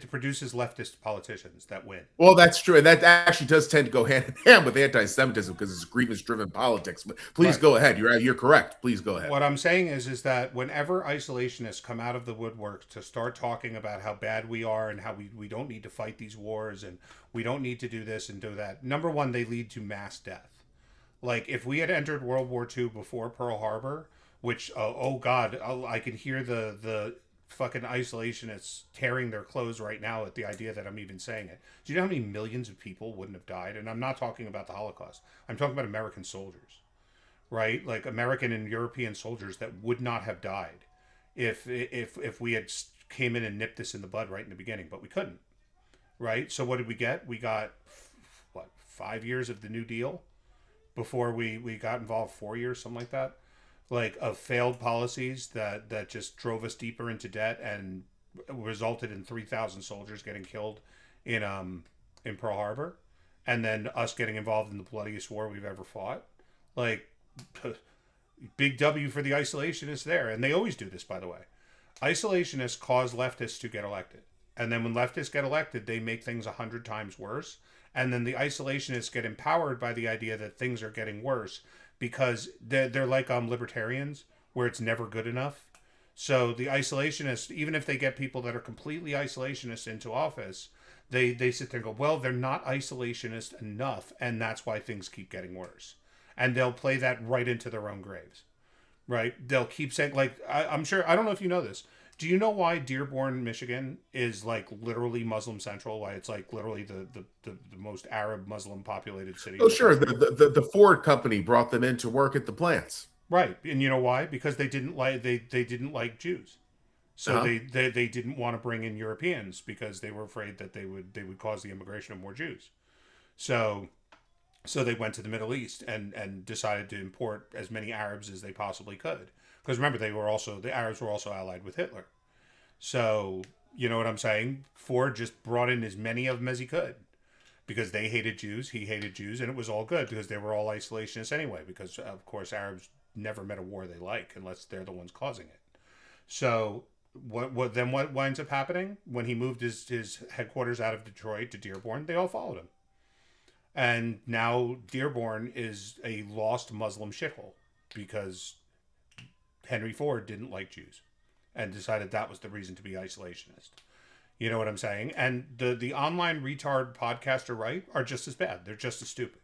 produces leftist politicians that win. Well, that's true. And that actually does tend to go hand in hand with anti-Semitism because it's grievance-driven politics. But please go ahead. You're correct. Please go ahead. What I'm saying is that whenever isolationists come out of the woodwork to start talking about how bad we are and how we don't need to fight these wars and we don't need to do this and do that, number one, they lead to mass death. Like, if we had entered World War II before Pearl Harbor, which, oh God, I can hear the fucking isolationists tearing their clothes right now at the idea that I'm even saying it. Do you know how many millions of people wouldn't have died? And I'm not talking about the Holocaust. I'm talking about American soldiers, right? Like American and European soldiers that would not have died if we had came in and nipped this in the bud right in the beginning, but we couldn't, right? So what did we get? We got, 5 years of the New Deal before we got involved, 4 years, something like that. Like, of failed policies that just drove us deeper into debt and resulted in 3,000 soldiers getting killed in Pearl Harbor, and then us getting involved in the bloodiest war we've ever fought. Like, big W for the isolationists there. And they always do this, by the way. Isolationists cause leftists to get elected. And then when leftists get elected, they make things 100 times worse. And then the isolationists get empowered by the idea that things are getting worse because they're like libertarians, where it's never good enough. So the isolationists, even if they get people that are completely isolationist into office, they sit there and go, well, they're not isolationist enough, and that's why things keep getting worse. And they'll play that right into their own graves, right? They'll keep saying, like, I'm sure, I don't know if you know this. Do you know why Dearborn, Michigan is like literally Muslim central? Why it's like literally the most Arab Muslim populated city? Oh, sure. The Ford company brought them in to work at the plants. Right. And you know why? Because they didn't like Jews. So they didn't want to bring in Europeans because they were afraid that they would cause the immigration of more Jews. So they went to the Middle East and decided to import as many Arabs as they possibly could. Because remember, the Arabs were also allied with Hitler. So, you know what I'm saying? Ford just brought in as many of them as he could. Because they hated Jews, he hated Jews, and it was all good because they were all isolationists anyway. Because, of course, Arabs never met a war they like unless they're the ones causing it. So, what winds up happening? When he moved his headquarters out of Detroit to Dearborn, they all followed him. And now Dearborn is a lost Muslim shithole because Henry Ford didn't like Jews and decided that was the reason to be isolationist. You know what I'm saying? And the online retard podcaster right are just as bad. They're just as stupid.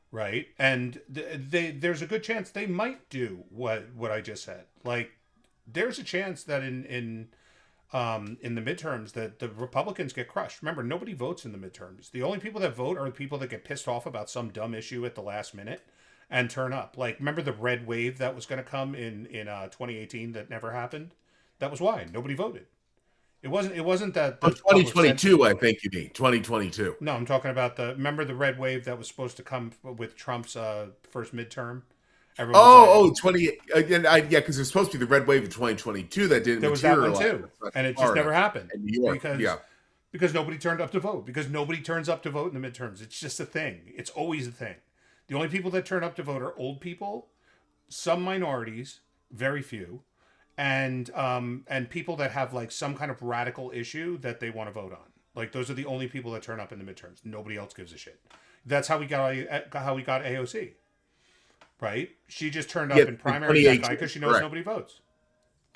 Right? And there's a good chance they might do what I just said. Like, there's a chance that in the midterms that the Republicans get crushed. Remember, nobody votes in the midterms. The only people that vote are the people that get pissed off about some dumb issue at the last minute and turn up. Like, remember the red wave that was going to come in 2018 that never happened? That was why nobody voted. It wasn't that 2022, I think you mean 2022. No, I'm talking about remember the red wave that was supposed to come with Trump's first midterm, Everyone was like, 20 again. Yeah, because there's supposed to be the red wave of 2022 that didn't there was that one materialize. too, and it just Florida never happened and New York. because Yeah, nobody turned up to vote. Because nobody turns up to vote in the midterms. It's just a thing. It's always a thing. The only people that turn up to vote are old people, some minorities, very few, and people that have like some kind of radical issue that they want to vote on. Like those are the only people that turn up in the midterms. Nobody else gives a shit. That's how we got AOC. Right? She just turned up in primary that guy because she knows nobody votes.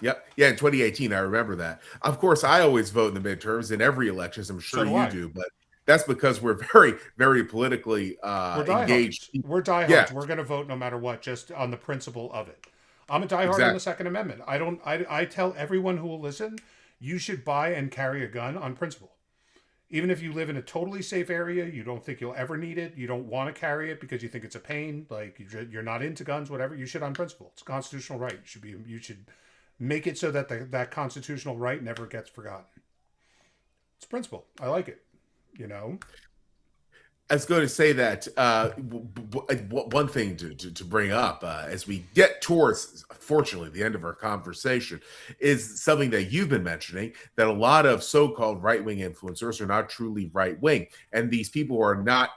Yep. Yeah, in 2018, I remember that. Of course, I always vote in the midterms in every election. I'm sure you do, but that's because we're very, very politically engaged. We're diehards. Yeah. We're going to vote no matter what, just on the principle of it. I'm a diehard on the Second Amendment. I tell everyone who will listen, you should buy and carry a gun on principle. Even if you live in a totally safe area, you don't think you'll ever need it, you don't want to carry it because you think it's a pain, like you're not into guns, whatever, you should on principle. It's a constitutional right. You should make it so that that constitutional right never gets forgotten. It's principle. I like it, you know? I was going to say that one thing to bring up as we get towards, fortunately, the end of our conversation is something that you've been mentioning, that a lot of so-called right-wing influencers are not truly right-wing. And these people who are not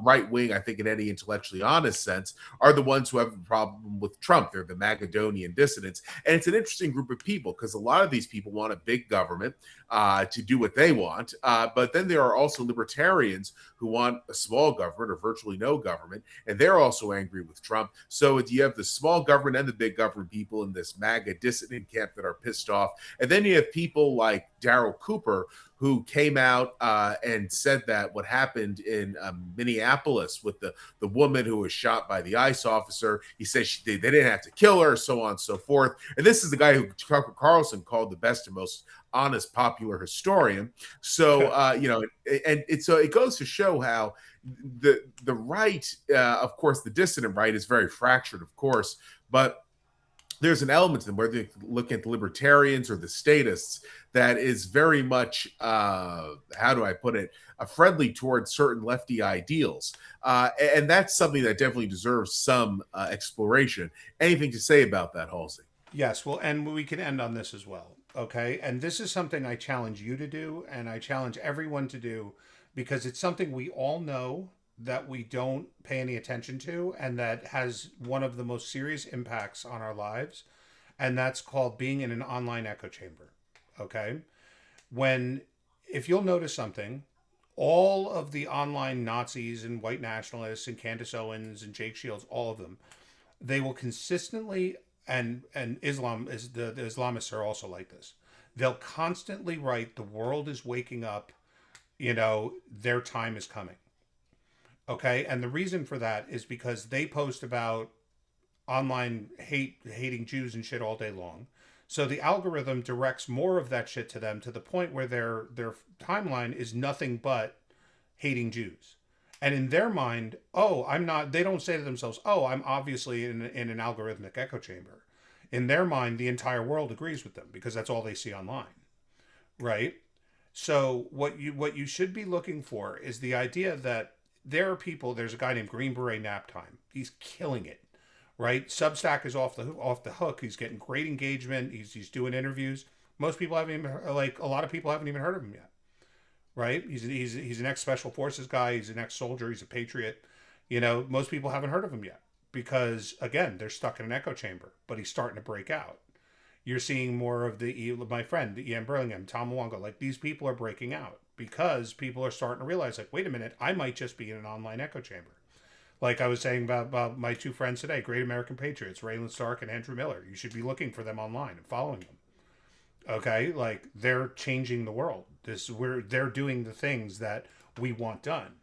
right-wing, I think in any intellectually honest sense, are the ones who have a problem with Trump. They're the Macedonian dissidents. And it's an interesting group of people because a lot of these people want a big government to do what they want. But then there are also libertarians who want a small government or virtually no government. And they're also angry with Trump. So you have the small government and the big government people in this MAGA dissident camp that are pissed off. And then you have people like Darryl Cooper, who came out and said that what happened in Minneapolis with the woman who was shot by the ICE officer, he said they didn't have to kill her, so on and so forth. And this is the guy who Tucker Carlson called the best and most honest popular historian. So, so it goes to show how the right, of course, the dissident right is very fractured, of course, but there's an element to them where they look at the libertarians or the statists that is very much, how do I put it, friendly towards certain lefty ideals. And that's something that definitely deserves some exploration. Anything to say about that, Halsey? Yes, well, and we can end on this as well, okay? And this is something I challenge you to do, and I challenge everyone to do, because it's something we all know that we don't pay any attention to, and that has one of the most serious impacts on our lives, and that's called being in an online echo chamber. Okay, if you'll notice something, all of the online Nazis and white nationalists and Candace Owens and Jake Shields, all of them, they will consistently, and Islam is the Islamists are also like this. They'll constantly write, "The world is waking up," their time is coming. Okay, and the reason for that is because they post about online hating Jews and shit all day long. So the algorithm directs more of that shit to them, to the point where their timeline is nothing but hating Jews. And in their mind, they don't say to themselves, I'm obviously in an algorithmic echo chamber. In their mind, the entire world agrees with them because that's all they see online. Right? So what you should be looking for is the idea that there are people, there's a guy named Green Beret Naptime. He's killing it, right? Substack is off the hook. He's getting great engagement. He's doing interviews. Most people haven't even, a lot of people haven't even heard of him yet, right? He's an ex-special forces guy. He's an ex-soldier. He's a patriot. Most people haven't heard of him yet because, again, they're stuck in an echo chamber, but he's starting to break out. You're seeing more of my friend, Ian Burlingham, Tom Mwanga, like these people are breaking out. Because people are starting to realize, like, wait a minute, I might just be in an online echo chamber. Like I was saying about my two friends today, Great American Patriots, Raylan Stark and Andrew Miller. You should be looking for them online and following them. Okay? Like, they're changing the world. They're doing the things that we want done.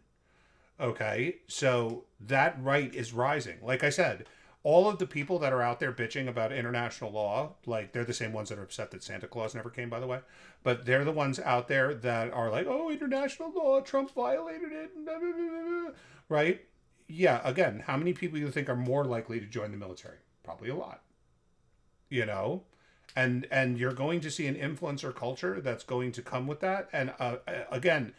Okay? So that right is rising. Like I said, all of the people that are out there bitching about international law, like, they're the same ones that are upset that Santa Claus never came, by the way. But they're the ones out there that are like, international law, Trump violated it, blah, blah, blah, blah. Right? Yeah, again, how many people do you think are more likely to join the military? Probably a lot. And you're going to see an influencer culture that's going to come with that. And again,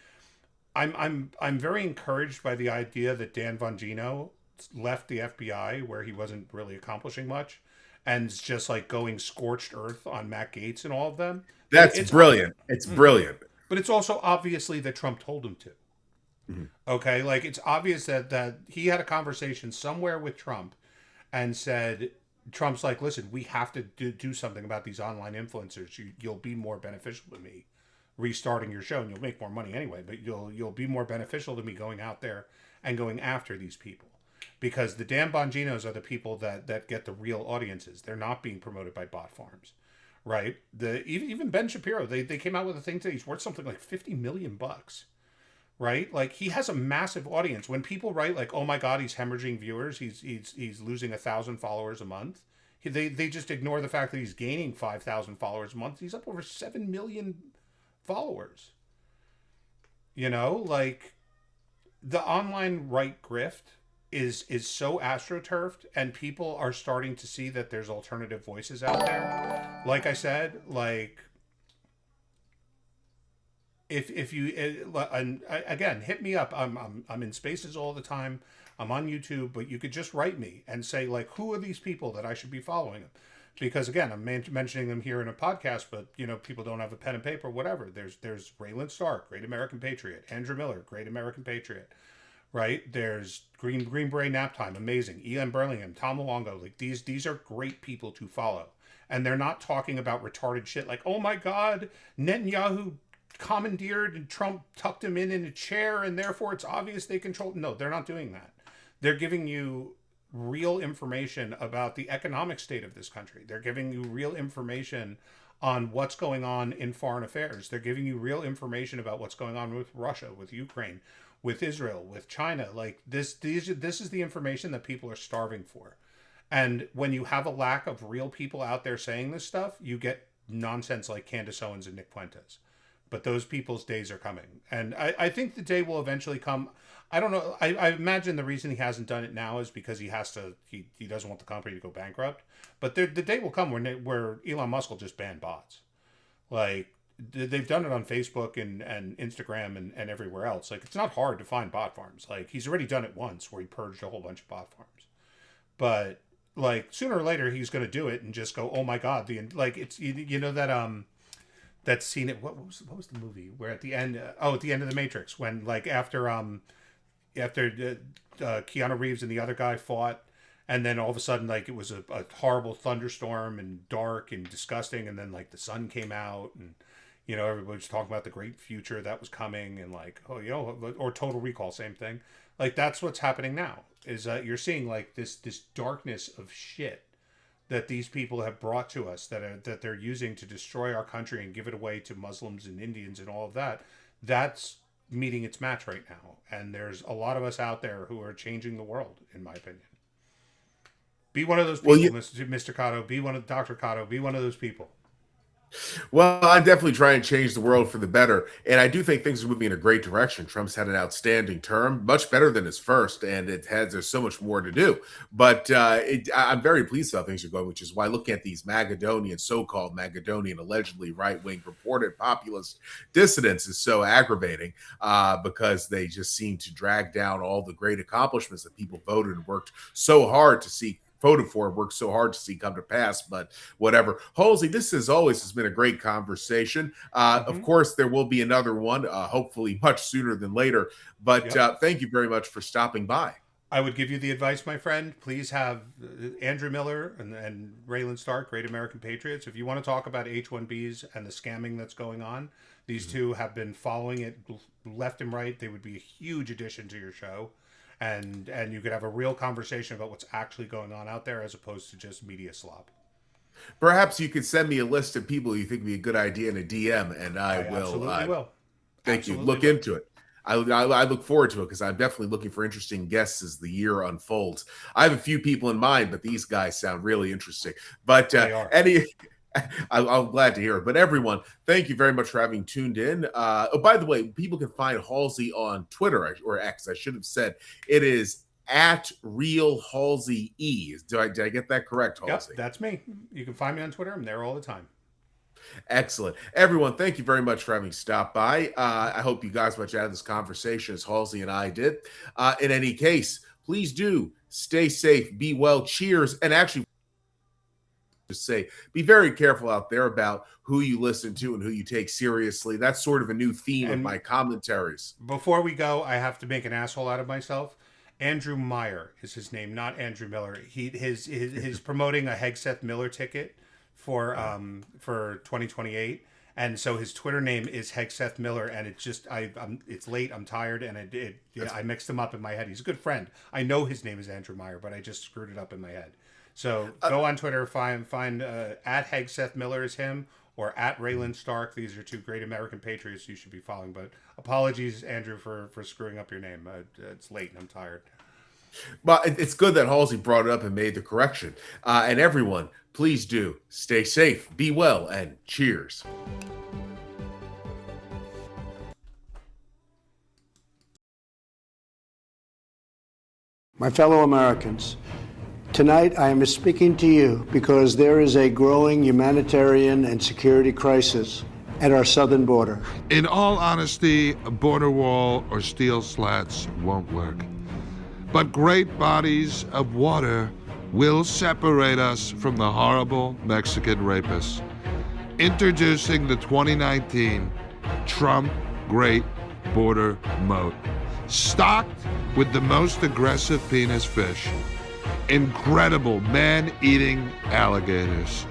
I'm very encouraged by the idea that Dan Bongino left the FBI where he wasn't really accomplishing much, and it's just like going scorched earth on Matt Gaetz and all of them. That's brilliant. It's brilliant. But it's also obviously that Trump told him to. Mm-hmm. Okay, like it's obvious that he had a conversation somewhere with Trump and said, Trump's like, listen, we have to do something about these online influencers. You'll be more beneficial to me restarting your show, and you'll make more money anyway, but you'll be more beneficial to me going out there and going after these people. Because the Dan Bonginos are the people that get the real audiences. They're not being promoted by bot farms. Right? Even Ben Shapiro, they came out with a thing today. He's worth something like $50 million. Right? Like he has a massive audience. When people write like, "Oh my God, he's hemorrhaging viewers. He's losing 1,000 followers a month," they just ignore the fact that he's gaining 5,000 followers a month. He's up over 7 million followers. You know, like the online right grift is so astroturfed, and people are starting to see that there's alternative voices out there. Like I said, like. If you and again, hit me up. I'm in spaces all the time. I'm on YouTube, but you could just write me and say like, who are these people that I should be following? Because again, I'm mentioning them here in a podcast, but you know, people don't have a pen and paper, whatever. There's Raylan Stark, Great American Patriot. Andrew Miller, Great American Patriot. Right? There's Green Beret Nap Time, amazing. Ian Burlingham, Tom Luongo. Like these are great people to follow, and they're not talking about retarded shit like, oh my God, Netanyahu commandeered and Trump tucked him in a chair and therefore it's obvious they control. No, they're not doing that. They're giving you real information about the economic state of this country. They're giving you real information on what's going on in foreign affairs. They're giving you real information about what's going on with Russia, with Ukraine, with Israel, with China. Like this is the information that people are starving for. And when you have a lack of real people out there saying this stuff, you get nonsense like Candace Owens and Nick Fuentes. But those people's days are coming. And I think the day will eventually come. I don't know. I imagine the reason he hasn't done it now is because he doesn't want the company to go bankrupt. But the day will come where Elon Musk will just ban bots. Like, they've done it on Facebook and Instagram and everywhere else. Like, it's not hard to find bot farms. Like, he's already done it once where he purged a whole bunch of bot farms. But, like, sooner or later, he's going to do it and just go, oh my God. It's, you know that, that scene at what was the movie where at the end at the end of The Matrix when like after Keanu Reeves and the other guy fought, and then all of a sudden like it was a horrible thunderstorm and dark and disgusting, and then like the sun came out and you know everybody was talking about the great future that was coming, and like, oh, you know, or Total Recall, same thing. Like that's what's happening now is you're seeing like this darkness of shit that these people have brought to us that they're using to destroy our country and give it away to Muslims and Indians and all of that. That's meeting its match right now. And there's a lot of us out there who are changing the world, in my opinion. Be one of those people, Mr. Cotto. Be one of Dr. Cotto. Be one of those people. Well, I'm definitely trying to change the world for the better. And I do think things are moving in a great direction. Trump's had an outstanding term, much better than his first, and there's so much more to do. But I'm very pleased how things are going, which is why looking at these so-called Magadonian, allegedly right-wing reported populist dissidents is so aggravating because they just seem to drag down all the great accomplishments that people voted and worked so hard to see voted for, worked so hard to see come to pass, but whatever. Halsey, this as always has been a great conversation. Of course, there will be another one, hopefully much sooner than later, but thank you very much for stopping by. I would give you the advice, my friend. Please have Andrew Miller and Raylan Stark, Great American Patriots. If you want to talk about H-1Bs and the scamming that's going on, these two have been following it left and right. They would be a huge addition to your show. And you could have a real conversation about what's actually going on out there as opposed to just media slop. Perhaps you could send me a list of people you think would be a good idea in a DM, and I will. Absolutely will. Thank absolutely you. Look will. Into it. I look forward to it because I'm definitely looking for interesting guests as the year unfolds. I have a few people in mind, but these guys sound really interesting. But I'm glad to hear it. But everyone, thank you very much for having tuned in. Oh, by the way, people can find Halsey on Twitter or X. I should have said it is at Real Halsey E. Did I get that correct, Halsey? Yep, that's me. You can find me on Twitter. I'm there all the time. Excellent. Everyone, thank you very much for having stopped by. I hope you guys much out of this conversation as Halsey and I did. In any case, please do stay safe, be well, cheers, and actually just say, be very careful out there about who you listen to and who you take seriously. That's sort of a new theme of my commentaries. Before we go, I have to make an asshole out of myself. Andrew Meyer is his name, not Andrew Miller. He's promoting a Hegseth Miller ticket for 2028, and so his Twitter name is Hegseth Miller, and it's just it's late, I'm tired, and I mixed him up in my head. He's a good friend. I know his name is Andrew Meyer, but I just screwed it up in my head. So go on Twitter, find at Hegseth Miller is him, or at Raylan Stark. These are two great American patriots you should be following. But apologies, Andrew, for screwing up your name. It's late and I'm tired. But it's good that Halsey brought it up and made the correction. And everyone, please do stay safe, be well, and cheers. My fellow Americans, tonight I am speaking to you because there is a growing humanitarian and security crisis at our southern border. In all honesty, a border wall or steel slats won't work. But great bodies of water will separate us from the horrible Mexican rapists. Introducing the 2019 Trump Great Border Moat. Stocked with the most aggressive penis fish, incredible man-eating alligators,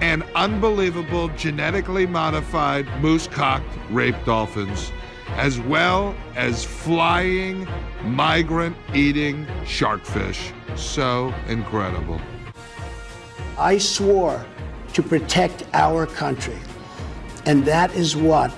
and unbelievable genetically modified moose-cocked rape dolphins, as well as flying, migrant-eating sharkfish. So incredible. I swore to protect our country, and that is what